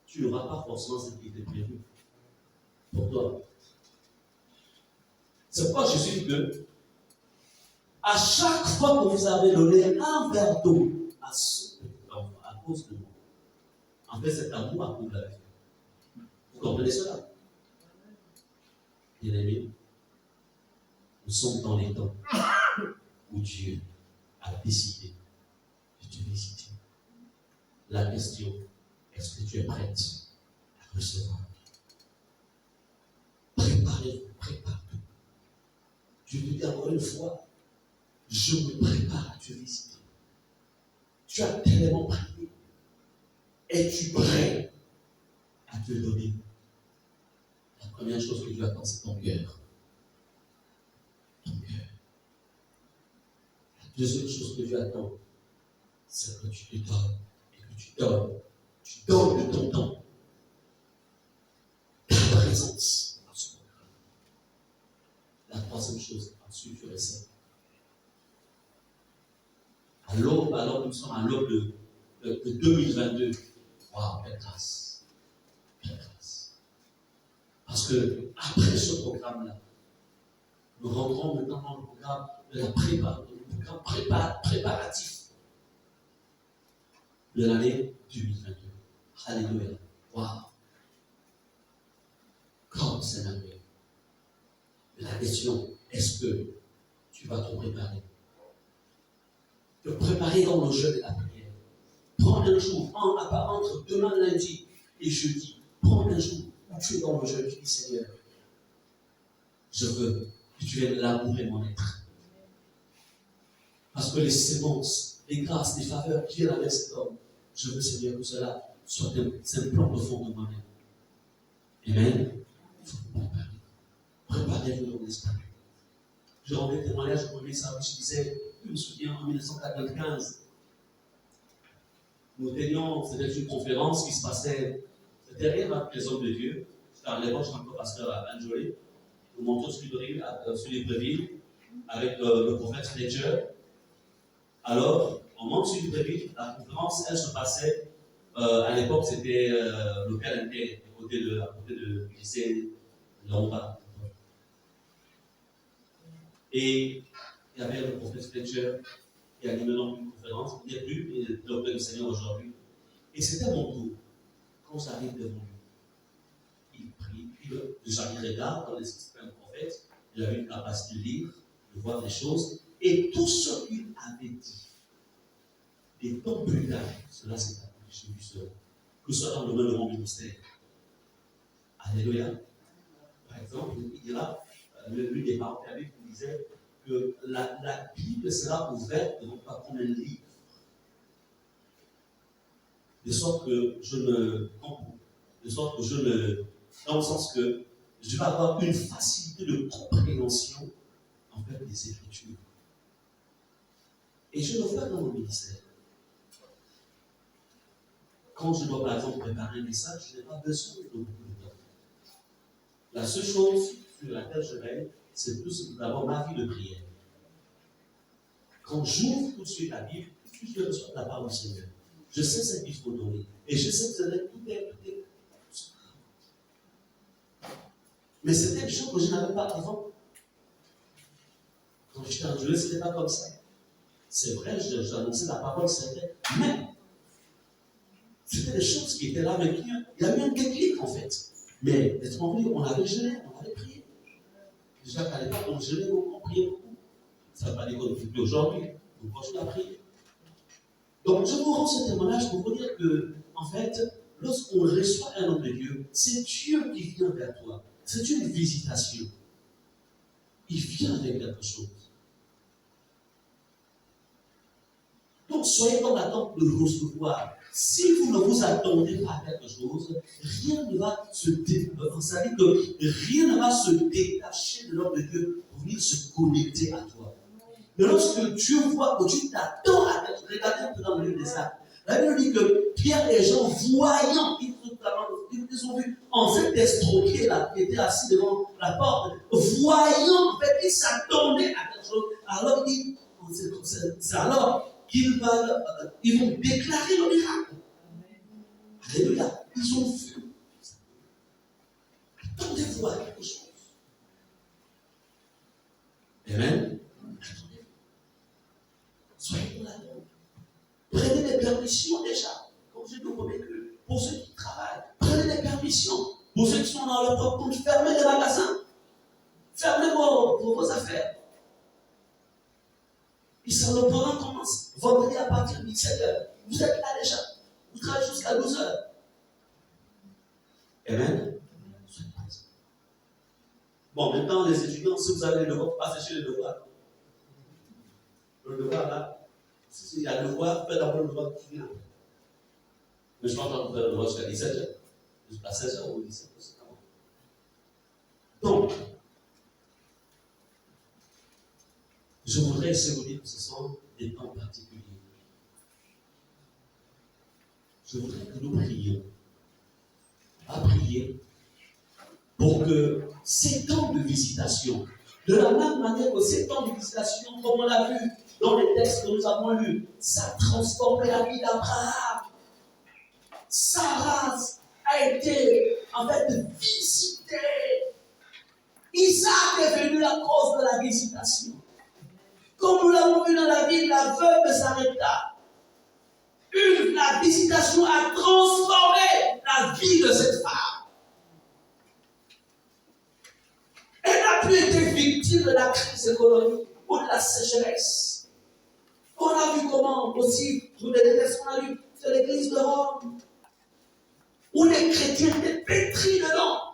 tu n'auras pas forcément ce qui était prévu pour toi. C'est pourquoi Jésus dit que à chaque fois que vous avez donné un verre d'eau à ce petit enfant, à cause de moi, en fait, cet amour a prouvé la vie. Vous comprenez cela? Bien-aimés, nous sommes dans les temps où Dieu a décidé de te visiter. La question, est-ce que tu es prête à recevoir? Préparez-vous, prépare-toi. Je te dis encore une fois, je me prépare à te visiter. Tu as tellement prié. es-tu prêt à te donner? La première chose que Dieu attend, c'est ton cœur. Ton cœur. La deuxième chose que Dieu attend, c'est que tu te donnes et que tu donnes. Tu donnes de ton temps, ta présence dans ce programme. La troisième chose, ensuite tu restes. À l'aube, alors nous sommes à l'aube de 2022. Waouh, quelle grâce. Quelle grâce. Parce que après ce programme-là, nous rentrons maintenant dans le programme de la préparatif de l'année 2022. Alléluia. Waouh. Comme c'est merveilleux. La question, est-ce que tu vas te préparer? Te préparer dans le jeûne et la prière. Prends un jour, entre demain lundi et jeudi, prends un jour où tu es dans le jeûne, tu dis Seigneur, je veux que tu viennes labourer mon être. Parce que les semences, les grâces, les faveurs qui viennent avec cet homme, je veux Seigneur que cela soit un plan de fond de moi-même. Amen. Il faut vous préparer. Préparez-vous dans l'esprit. Je rendais témoignage au premier service, je me souviens en 1995, nous tenions, c'était une conférence qui se passait derrière les hommes de Dieu. À l'époque, je suis encore pasteur à Anjolé. Nous montons sur Libreville avec le prophète Fletcher. Alors, on monte sur Libreville. La conférence, elle se passait, à l'époque, c'était le Calenté, à côté de lycée Lomba. Et il y avait le prophète Fletcher qui a animé une conférence. Il n'est plus, il est l'auteur du Seigneur aujourd'hui. Et c'était mon tour. Quand j'arrive devant lui, il prie, puis déjà il regarde dans les systèmes du prophète, il avait une capacité de lire, de voir des choses, et tout ce qu'il avait dit, des temps plus tard, cela s'est accompli chez lui seul, que ce soit dans le domaine de mon ministère. Alléluia. Par exemple, il dira, l'une des paroles de la Bible disait que la Bible sera ouverte non pas comme un livre, de sorte que je ne, dans le sens que je vais avoir une facilité de compréhension en fait des Écritures. Et je le vois dans mon ministère. Quand je dois par exemple préparer un message, je n'ai pas besoin de beaucoup de temps. La seule chose sur laquelle je veille, c'est plus d'avoir ma vie de prière. Quand j'ouvre tout de suite la Bible, je reçois la parole du Seigneur. Je sais ce qu'il faut donner. Et je sais que tout est. Mais c'était des choses que je n'avais pas avant. Quand j'étais en Dieu, ce n'était pas comme ça. C'est vrai, j'annonçais la parole, c'était. Mais c'était des choses qui étaient là, mais il y a eu un déclic en fait. Mais, laisse-moi vous dire, on avait jeûné, on avait prié. Déjà qu'à l'époque, on jeûnait beaucoup, on priait beaucoup. Ça ne veut pas dire qu'on ne prie plus aujourd'hui, on continue à prier. Donc, je vous rends ce témoignage pour vous dire que, en fait, lorsqu'on reçoit un homme de Dieu, c'est Dieu qui vient vers toi. C'est une visitation. Il vient avec quelque chose. Donc, soyez dans l'attente de recevoir. Si vous ne vous attendez pas à quelque chose, rien ne va se détacher de l'homme de Dieu pour venir se connecter à toi. Mais lorsque Dieu voit que tu t'attends à quelque chose, regardez un peu dans le livre des Actes. La Bible dit que Pierre et Jean, voyant, ils ont vu en fait estropier là, qui était assis devant la porte, voyant, en fait, ils s'attendaient à quelque chose. Alors, c'est alors qu'ils vont déclarer le miracle. Alléluia. Ils ont vu. Attendez-vous à quelque chose. Amen. Attendez-vous. Soyez là. Prenez des permissions déjà. Comme je dis au premier culte. Pour ceux qui travaillent, prenez des permissions. Pour ceux qui sont dans leur propre compte, fermez les magasins. Fermez vos affaires. Et ça, le programme commence vendredi à partir de 17h. Vous êtes là déjà. Vous travaillez jusqu'à 12h. Amen. Bon, maintenant, les étudiants, si vous avez les devoirs, passez chez les devoirs. Le devoir là, s'il y a le devoir, faites d'abord le devoir qui vient. Mais je pense qu'on peut faire le droit jusqu'à 17h. Jusqu'à 16h ou 17h, c'est comment? Donc, je voudrais essayer de vous dire que ce sont des temps particuliers. Je voudrais que nous prions. À prier pour que ces temps de visitation, de la même manière que ces temps de visitation, comme on l'a vu dans les textes que nous avons lus, ça a transformé la vie d'Abraham. Sarah a été en fait visitée. Isaac est venu à cause de la visitation. Comme nous l'avons vu dans la vie de la veuve de Sarepta, la visitation a transformé la vie de cette femme. Elle n'a plus été victime de la crise économique ou de la sécheresse. On a vu comment aussi, nous les textes qu'on a lu sur l'église de Rome, où les chrétiens étaient pétris dedans.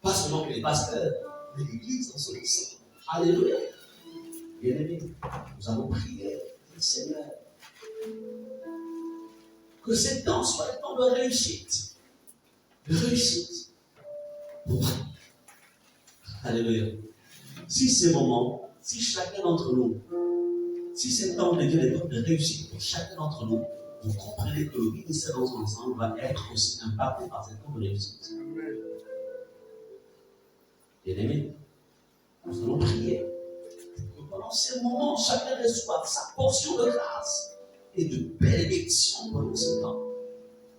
Pas seulement que les pasteurs, mais l'église dans son ensemble. Alléluia. Bien-aimés, nous allons prier le Seigneur. Que ces temps soient des temps de réussite. De réussite. Pour alléluia. Si ces moments, si chacun d'entre nous, si ces temps deviennent des temps de réussite pour chacun d'entre nous, vous comprenez que le ministère dans son ensemble va être aussi impacté par ces temps de réussite. Bien-aimés, nous allons prier. Pendant ces moments, chacun reçoit sa portion de grâce et de bénédiction pendant ce temps.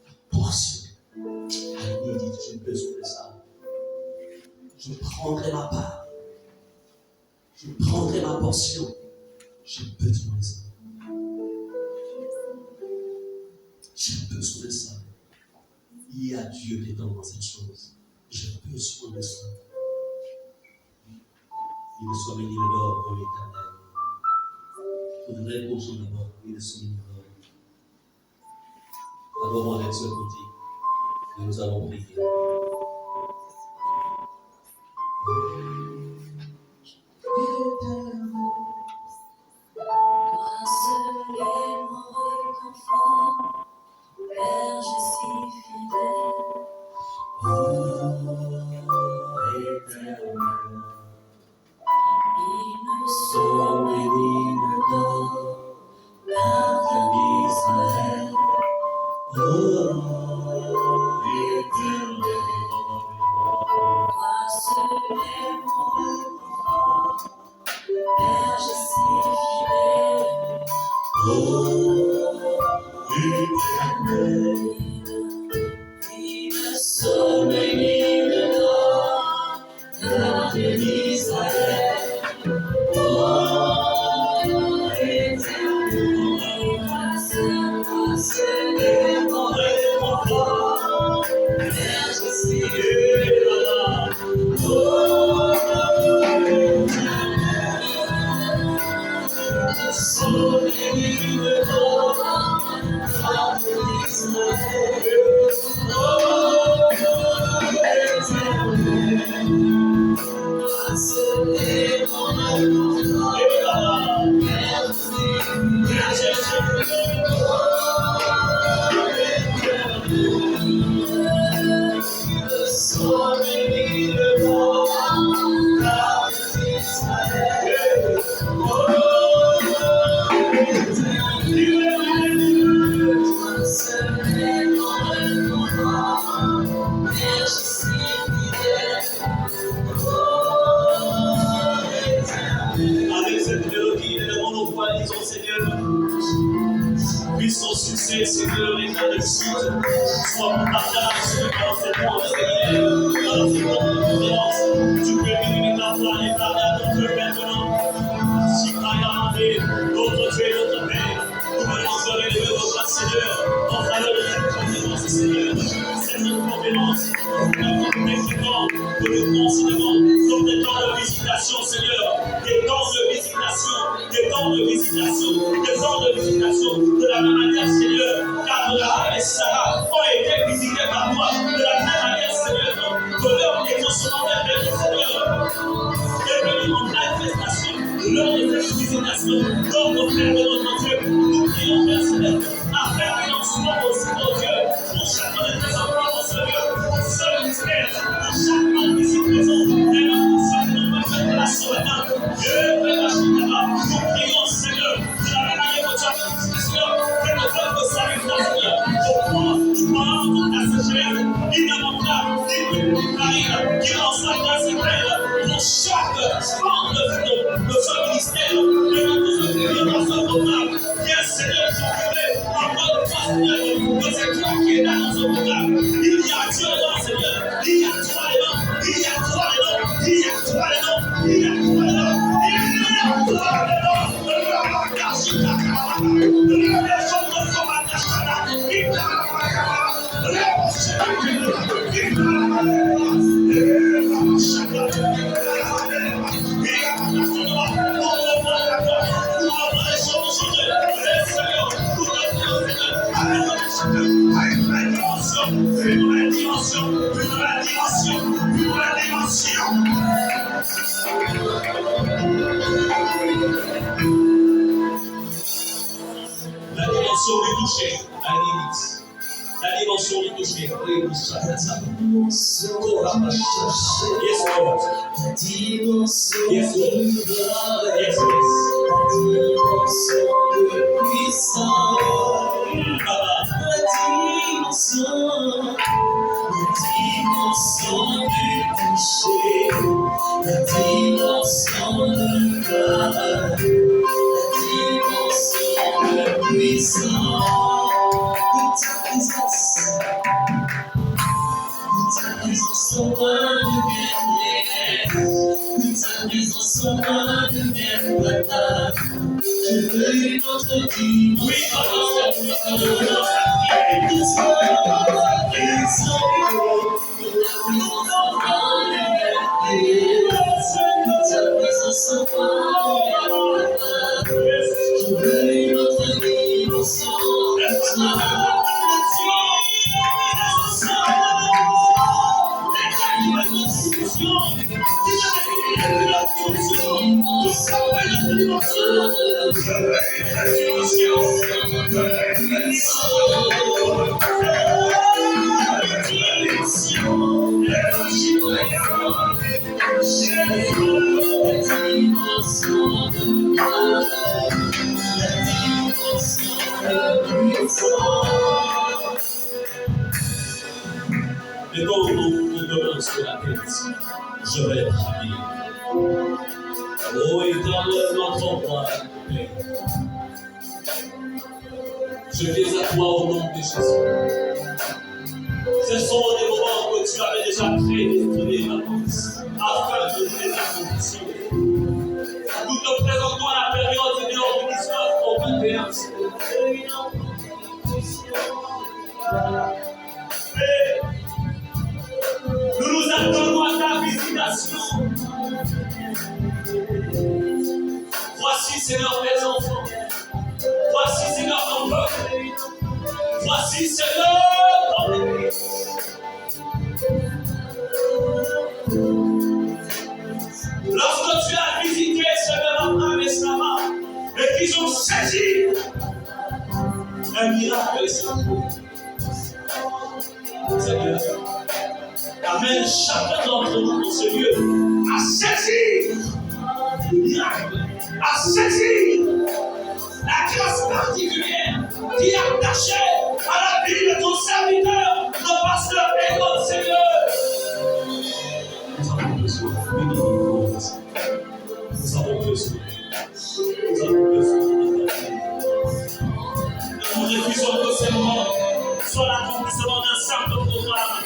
La portion. Allez, dit, j'ai besoin de ça. Je prendrai ma part. Je prendrai ma portion. J'ai besoin de ça. J'ai besoin de ça. Il y a Dieu qui est dans cette chose. J'ai besoin de ça. Il ne soit béni le Lord pour l'éternel. Je voudrais qu'on chante d'abord. Il ne soit béni le Lord. Adorons avec ce côté. Et nous allons prier. Grâce est mon réconfort, Père, je suis fidèle. Éternel. Il me sauve et il me donne, Père d'Israël. Éternel. Grâce est mon réconfort, Père, je suis fidèle. Éternel. Il me sauve et il me donne, Père d'Israël. Avec cette mélodie, nous demandons au Père, disons Seigneur, puisse son succès, Seigneur, et ta réussite soit pour partage dans cette monde, Seigneur, dans cette monde de confiance. Tu peux bénir ta foi et parler à ton cœur maintenant. Si notre Dieu et notre Père, nous voulons encore élever notre Seigneur en faveur de cette conférence, Seigneur. Cette conférence, que nous considérons comme des temps de visitation, Seigneur. Des temps de visitation, des temps de visitation, des temps de visitation. De la même manière, Seigneur, qu'Abraham et Sarah ont été visités par toi. De la même manière, Seigneur, que leur déclenchement est venu, Seigneur. Et venu en manifestation, lors de cette visitation, dans nos frères de notre Dieu, nous prions, Père Céleste, afin que souvent aussi, mon Dieu, pour chacun de tes enfants, mon Seigneur, pour ce ministère, pour chaque membre ici présent, et même pour ceux qui n'ont pas fait de la soirée. Nous prions, Seigneur, de la manière que tu as fait, Seigneur, fais le peuple de salut, Seigneur. Je crois, par ta sagesse, qui lance sa grâce éternelle pour chaque membre de ce ministère, et dans tout ce qui est dans ce programme. Bien, Seigneur, je prie, en mode pasteur, que c'est toi qui es là dans ce programme. Il y a Dieu dedans, Seigneur. Il y a toi dedans. Il y a toi dedans. Il y a toi dedans. Il y a toi dedans. Il y a toi dedans. La dimension du toucher a une limite. La dimension du toucher, Yes, Lord. Yes, Lord. Yes, Et quand on demande sur la tête, je vais prier. Oh, éternel, notre roi, je viens à toi au nom de Jésus. Ce sont des moments que tu avais déjà prédestinés d'avance, afin de nous les accomplir. Nous te présentons à la période de 2019 au 21. Nous nous attendons à ta visitation. Voici, Seigneur, tes enfants. Voici, Seigneur, ton peuple. Voici, Seigneur, ton Église. Lorsque tu as visité, Seigneur, Abraham et Sarah, et qu'ils ont saisi un miracle, Seigneur, amène chacun d'entre nous dans ce lieu à saisir le miracle, à saisir la grâce particulière qui est attachée à la vie de ton serviteur, le pasteur et notre Seigneur. Nous avons besoin de nous. Nous avons besoin. Nous avons besoin. Nous refusons que ces moments soient l'accomplissement d'un simple programme.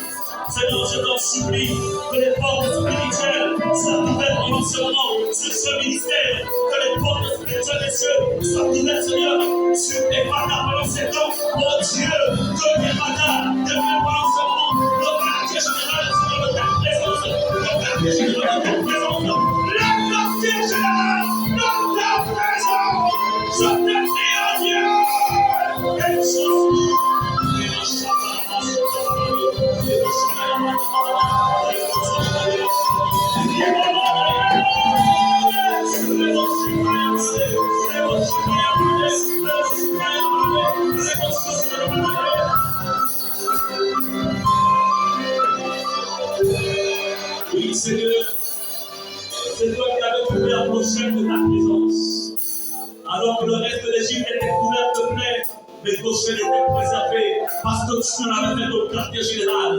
Seigneur, je t'en supplie que les portes spirituelles soient ouvertes pendant ce moment sur ce ministère, que les portes spirituelles des cieux soient ouvertes, Seigneur, sur Epata pendant ces temps. Mon Dieu, que Epata devienne pendant ce moment le quartier général, Seigneur, de ta présence, le quartier général de ta présence, le quartier général de ta présence. Je te prie, oh Dieu, quelque chose. Let's go. Oui, Seigneur, c'est toi qui avais couvert nos chefs de ta présence. Alors que le reste de l'Égypte était couvert de plaie, mais Goshen était préservé parce que tu en avais fait ton quartier général.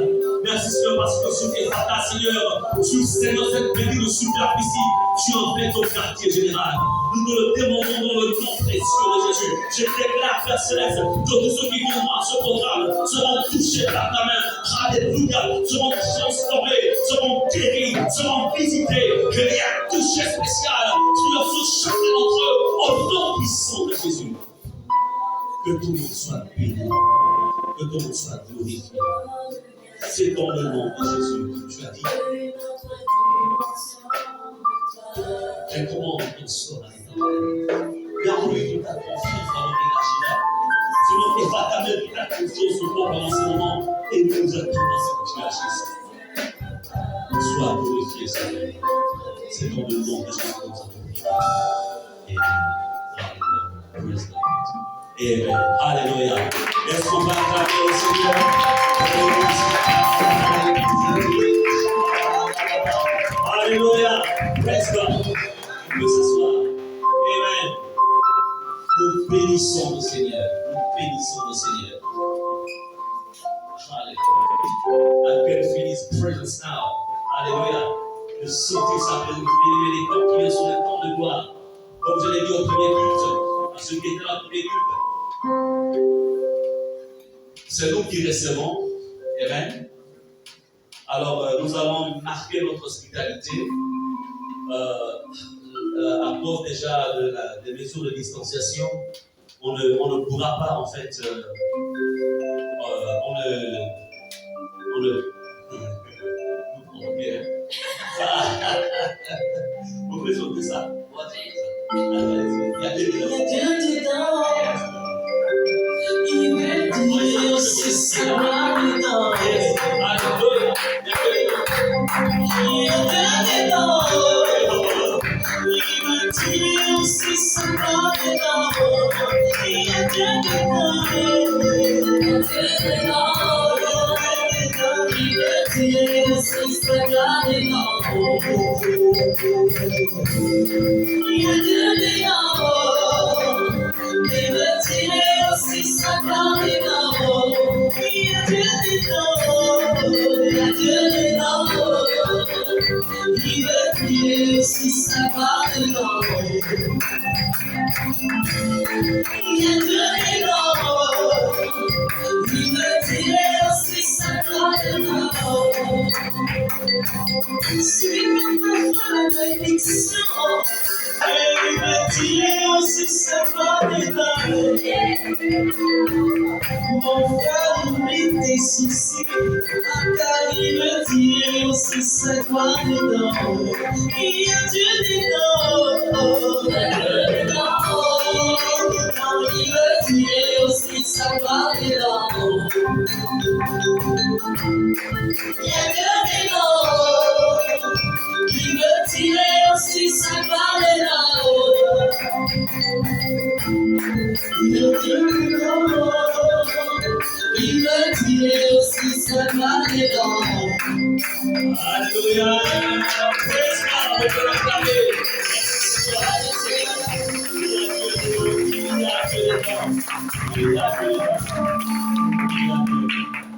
Merci Seigneur parce que sur tes attaques, Seigneur, tu Seigneur cette petite de superficie, tu en fais ton quartier général. Nous te le demandons dans le nom précieux de Jésus. Je déclare, Père Céleste, que tous ceux qui viendront à ce programme seront touchés par ta main. Alléluia, seront transformés, seront guéris, seront visités. Qu'il y ait un toucher spécial, Seigneur, sur chacun d'entre eux, au nom puissant de Jésus. Que tout le monde soit béni, que tout le monde soit glorifié. C'est dans le nom de Jésus que tu as dit. Et comment on sera l'éternel? Garde-lui toute ta confiance dans l'énergie. Sinon, il va t'amener toute ta confiance au corps pendant ce moment et nous attendons ce que tu agisses. Sois glorifié, Seigneur. C'est dans le nom de Jésus que nous avons prié. Amen. Amen. Alléluia. Est-ce qu'on va acclamer au Seigneur? Alléluia. Praise God. On peut s'asseoir. Amen. Nous bénissons le Seigneur. Nous bénissons le Seigneur. Alléluia. I can feel His presence now. Alléluia. Le Saint-Esprit, les temps qui viennent sur le temps de gloire. Comme je l'ai dit au premier culte, à ceux qui étaient là au premier culte. C'est nous qui recevons. Amen. Alors, nous allons marquer notre hospitalité à cause déjà des mesures de distanciation. On ne pourra pas, en fait, vous présentez ça. Mon frère oublie tes soucis, car il me dit aussi sa gloire dedans. Il y a Dieu dedans, il y a Dieu dedans. Il me dit aussi sa gloire dedans. Il y a Dieu dedans, il me dit aussi sa gloire dedans. Il me dit aussi sa gloire dedans. Alléluia. Praise God. On peut l'acclamer.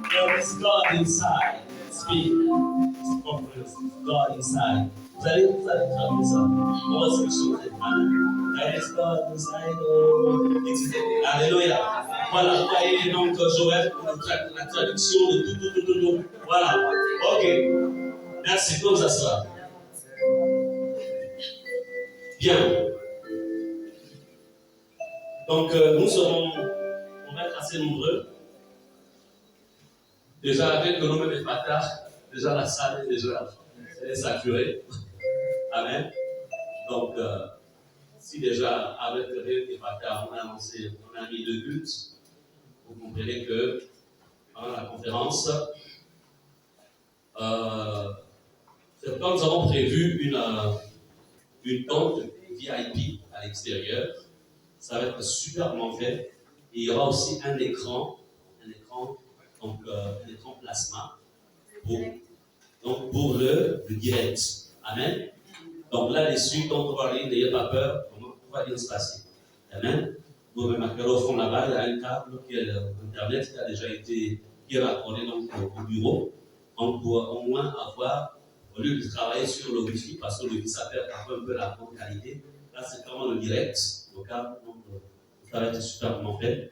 There is God inside. Speak. God inside. Vous allez traduire ça. On va se changer. There is God inside. Alléluia. Voilà, vous voyez donc Joël pour la traduction de tout. Voilà. Ok. Merci pour ça sera. Bien. Donc nous serons, on va être assez nombreux. Déjà avec le nom des patards, déjà la salle est déjà saturée. Amen. Donc si déjà avec le des patards, on a mis 2 buts, vous comprenez que dans la conférence, c'est comme nous avons prévu une tente VIP à l'extérieur. Ça va être superbement fait. Et il y aura aussi un écran donc un écran plasma. Donc donc pour le direct. Amen. Donc là-dessus, quand on va aller, n'ayez pas peur, comment tout va bien se passer. Amen. Nous-mêmes à Kéro, au fond là-bas, il y a un câble qui est Internet qui a déjà été raccordé donc, au bureau. Donc pour au moins avoir, au lieu de travailler sur le Wi-Fi, parce que le Wi-Fi ça perd un peu la bonne qualité, là c'est vraiment le direct, le câble, donc ça va être superbement fait.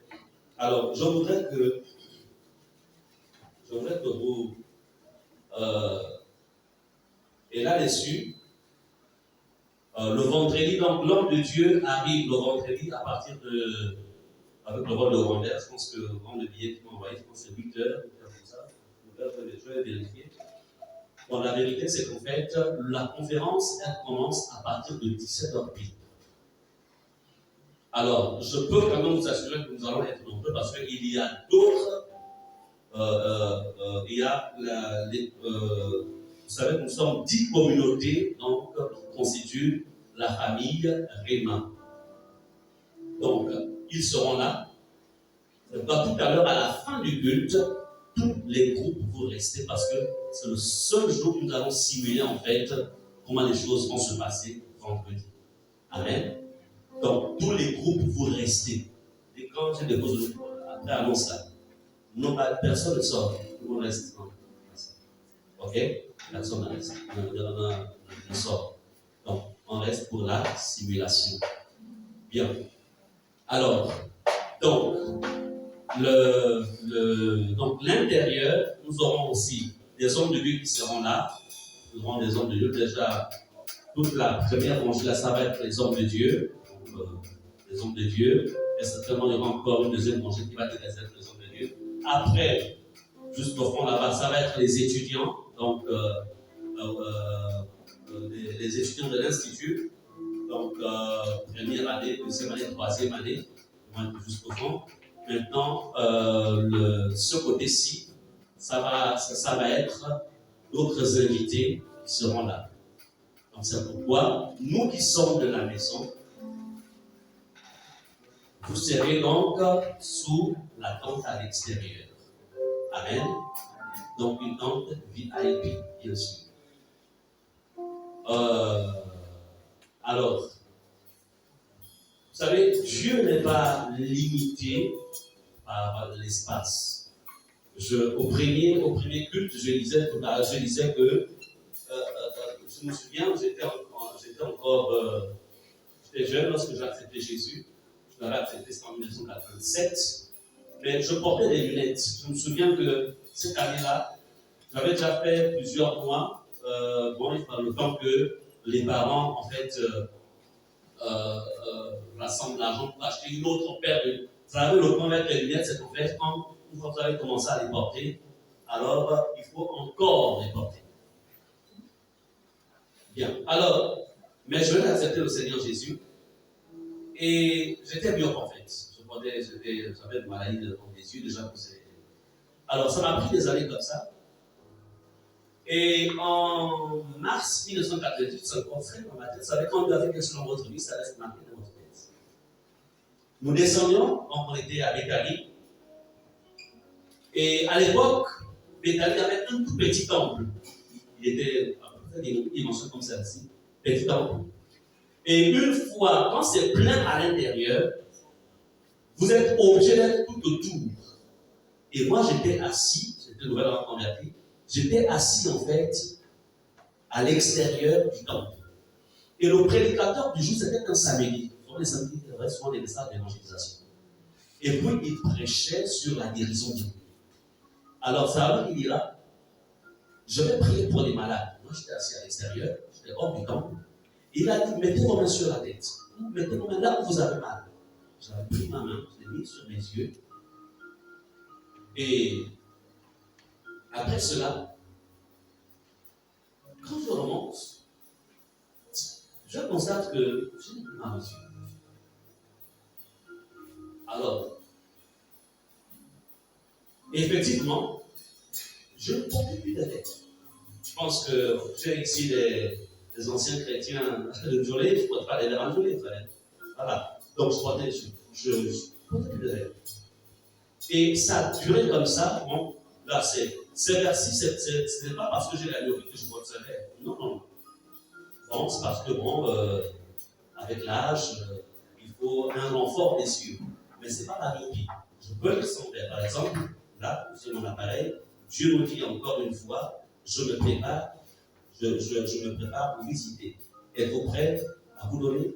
Alors, je voudrais que vous, et là-dessus, le vendredi, donc l'homme de Dieu arrive le vendredi à partir de, avec le vol de Rwanda, je pense que le billet qui m'a envoyé, je pense que c'est 8 heures, comme ça, je vais vérifier. Bon, la vérité, c'est qu'en fait, la conférence, elle commence à partir de 17h pile. Alors, je peux quand même vous assurer que nous allons être nombreux parce qu'il y a d'autres. Vous savez, nous sommes 10 communautés donc, qui constituent la famille Réma. Donc, ils seront là. Tout à l'heure, à la fin du culte, tous les groupes vont rester parce que c'est le seul jour où nous allons simuler en fait comment les choses vont se passer vendredi. Amen. Donc, tous les groupes vont rester. Et quand j'ai déposé après annonce là, non, personne ne sort. Tout le monde reste. Ok? Personne ne reste. On sort. Donc, on reste pour la simulation. Bien. Alors, donc, donc l'intérieur, nous aurons aussi des hommes de Dieu qui seront là. Nous aurons des hommes de Dieu. Déjà, toute la première rangée là, ça va être les hommes de Dieu. Donc, les hommes de Dieu. Et certainement, il y aura encore une deuxième rangée qui va être les hommes de Dieu. Après, jusqu'au fond là-bas, ça va être les étudiants. Donc, les étudiants de l'Institut. Donc, première année, deuxième année, troisième année, jusqu'au fond. Maintenant, ce côté-ci, ça va être d'autres invités qui seront là. Donc, c'est pourquoi, nous qui sommes de la maison, vous serez donc sous la tente à l'extérieur. Amen. Donc, une tente VIP, bien sûr. Alors, vous savez, Dieu n'est pas limité par l'espace. Au premier culte, je disais que, je me souviens, j'étais jeune lorsque j'ai accepté Jésus. Je l'avais accepté en 1987. Mais je portais des lunettes. Je me souviens que cette année-là, j'avais déjà fait plusieurs mois. Il faut le temps que les parents, en fait, rassemblent l'argent pour acheter une autre paire de. Vous savez, le point avec les lunettes, c'est qu'en fait, quand vous avez commencé à les porter, alors il faut encore les porter. Bien. Alors, mais je venais d'accepter le Seigneur Jésus et j'étais myope en fait. J'avais une maladie dans les yeux déjà possédée. Alors, ça m'a pris des années comme ça. Et en mars 1988, ça me confère dans ma tête. Vous savez, quand vous avez quelque chose dans votre vie, ça reste marqué dans votre tête. Nous descendions, donc on était à Béthanie. Et à l'époque, Béthanie avait un tout petit temple. Il était à peu près d'une dimension comme celle-ci, petit temple. Et une fois, quand c'est plein à l'intérieur, vous êtes obligé d'être tout autour. Et moi, j'étais assis, j'étais nouvellement converti, j'étais assis en fait à l'extérieur du temple. Et le prédicateur du jour, c'était un samedi. Souvent les samedis, il y avait souvent des messages d'évangélisation. Et puis, il prêchait sur la guérison du monde. Alors, ça va, il est là. Je vais prier pour les malades. Moi, j'étais assis à l'extérieur, j'étais hors du temple. Il a dit, mettez vos mains sur la tête. Mettez vos mains là où vous avez mal. J'avais pris ma main, je l'ai mis sur mes yeux. Et après cela, quand je remonte, je constate que j'ai une main aux yeux. Alors, effectivement, je ne portais plus de tête. Je pense que j'ai ici des anciens chrétiens de Jolé, je ne porte pas les verres en Jolé, voilà. Donc, je portais plus de tête. Et ça a duré comme ça. Bon, là, Ces versets, ce n'est pas parce que j'ai la théorie que je m'observais. Non, non. Bon, c'est parce que, avec l'âge, il faut un renfort des cieux. Mais ce n'est pas la myopie. Je peux le sentir. Par exemple, là, sur mon appareil, Dieu me dit encore une fois, je me prépare pour visiter. Êtes-vous prêts à vous donner?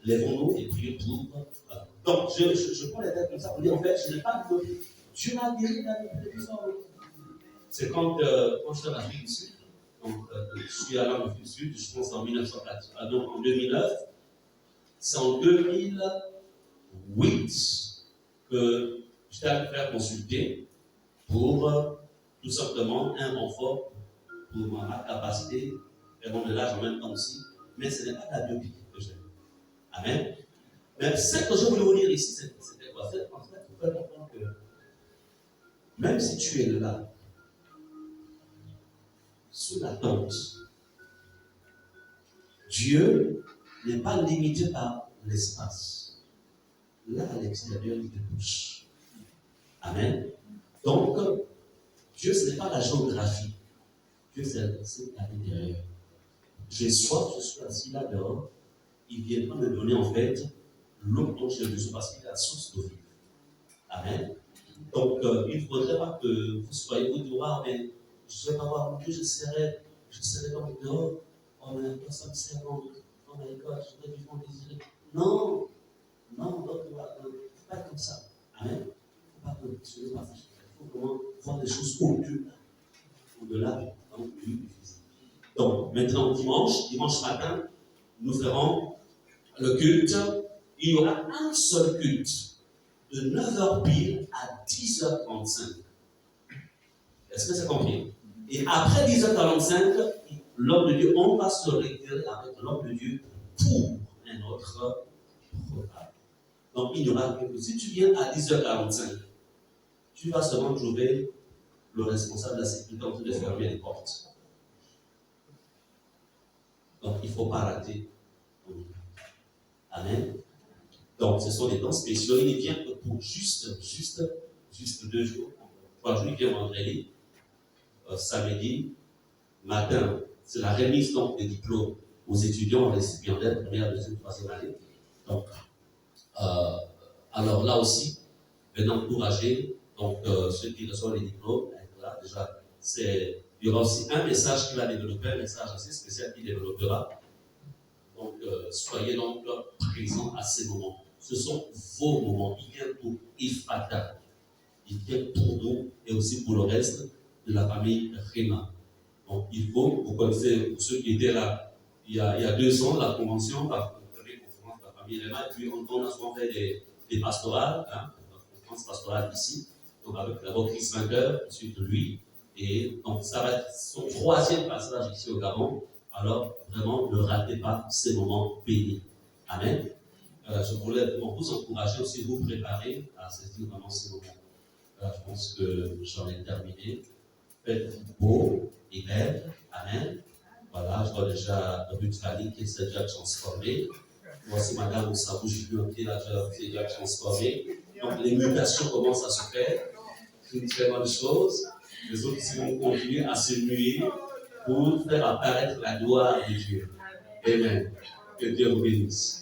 Lèvons-nous et prions pour. Voilà. Donc, je prends les têtes comme ça. On dit en fait, je n'ai pas de myopie. Dieu m'a guéri de la myopie. C'est quand je suis en Afrique du Sud. Donc, je suis allé en Afrique du Sud, je pense en 1904. Donc, en 2009. C'est en 2008 que j'étais allé me faire consulter pour tout simplement un renfort pour ma capacité, vraiment de l'âge en même temps aussi. Mais ce n'est pas la myopie que j'ai. Amen. Mais ce que je voulais vous dire ici, c'était quoi? C'est en fait, il faut comprendre que même si tu es là, sous la tente, Dieu n'est pas limité par l'espace. Là, à l'extérieur, il te touche. Amen. Donc, Dieu, ce n'est pas la géographie. Dieu, c'est à l'intérieur. J'ai soif, je suis assis là dehors. Il viendra me donner en fait l'eau dont j'ai besoin parce qu'il est la source d'eau vive. Amen. Donc, il ne faudrait pas que vous soyez au dehors, mais je ne vais pas voir Dieu, je serai donc dehors. Oh, mais toi, ça me sert. Oh my God, je vais vivre désiré. Non, donc, il ne faut pas être comme ça. Amen. Il ne faut pas que ce soit passage. Il faut vraiment voir des choses au-delà du physique. Donc, maintenant, dimanche matin, nous ferons le culte. Il y aura un seul culte de 9h pile à 10h35. Est-ce que c'est compris? Et après 10h45, l'homme de Dieu, on va se récupérer avec l'homme de Dieu pour un autre programme. Donc, il y aura que si tu viens à 10h45, tu vas seulement trouver le responsable de la sécurité en train de fermer les portes. Donc, il ne faut pas rater. Amen. Donc, ce sont des temps spéciaux. Il ne vient que pour juste 2 jours. 3 jours, il vient vendredi, samedi, matin. C'est la remise donc des diplômes aux étudiants récipiendaires de première, deuxième, troisième année. Donc, alors là aussi, venez encourager donc, ceux qui reçoivent les diplômes. Là, déjà, il y aura aussi un message qui va développer, un message assez spécial qui développera. Donc, soyez donc présents à ces moments. Ce sont vos moments. Il vient pour Ifata. Il vient pour nous et aussi pour le reste de la famille Réma. Donc, il faut, vous connaissez, pour ceux qui étaient là, il y a 2 ans, la convention, la première conférence de la famille Réma, et puis on a souvent fait des pastorales, la conférence pastorale ici, donc avec d'abord Chris Winter, ensuite lui, et donc ça va être son 3e passage ici au Gabon. Alors, vraiment, ne ratez pas ces moments bénis. Amen. Je voulais vous encourager aussi, vous préparer à saisir vraiment ces moments. Je pense que j'en ai terminé. Faites-vous beau et belle. Amen. Voilà, je vois déjà Ruth Fanny qui s'est déjà transformée. Voici Madame Oussabou Julien qui s'est déjà transformée. Donc, les mutations commencent à se faire. C'est une très bonne chose. Les autres vont continuer à se muer pour faire apparaître la gloire de Dieu. Amen. Que Dieu vous bénisse.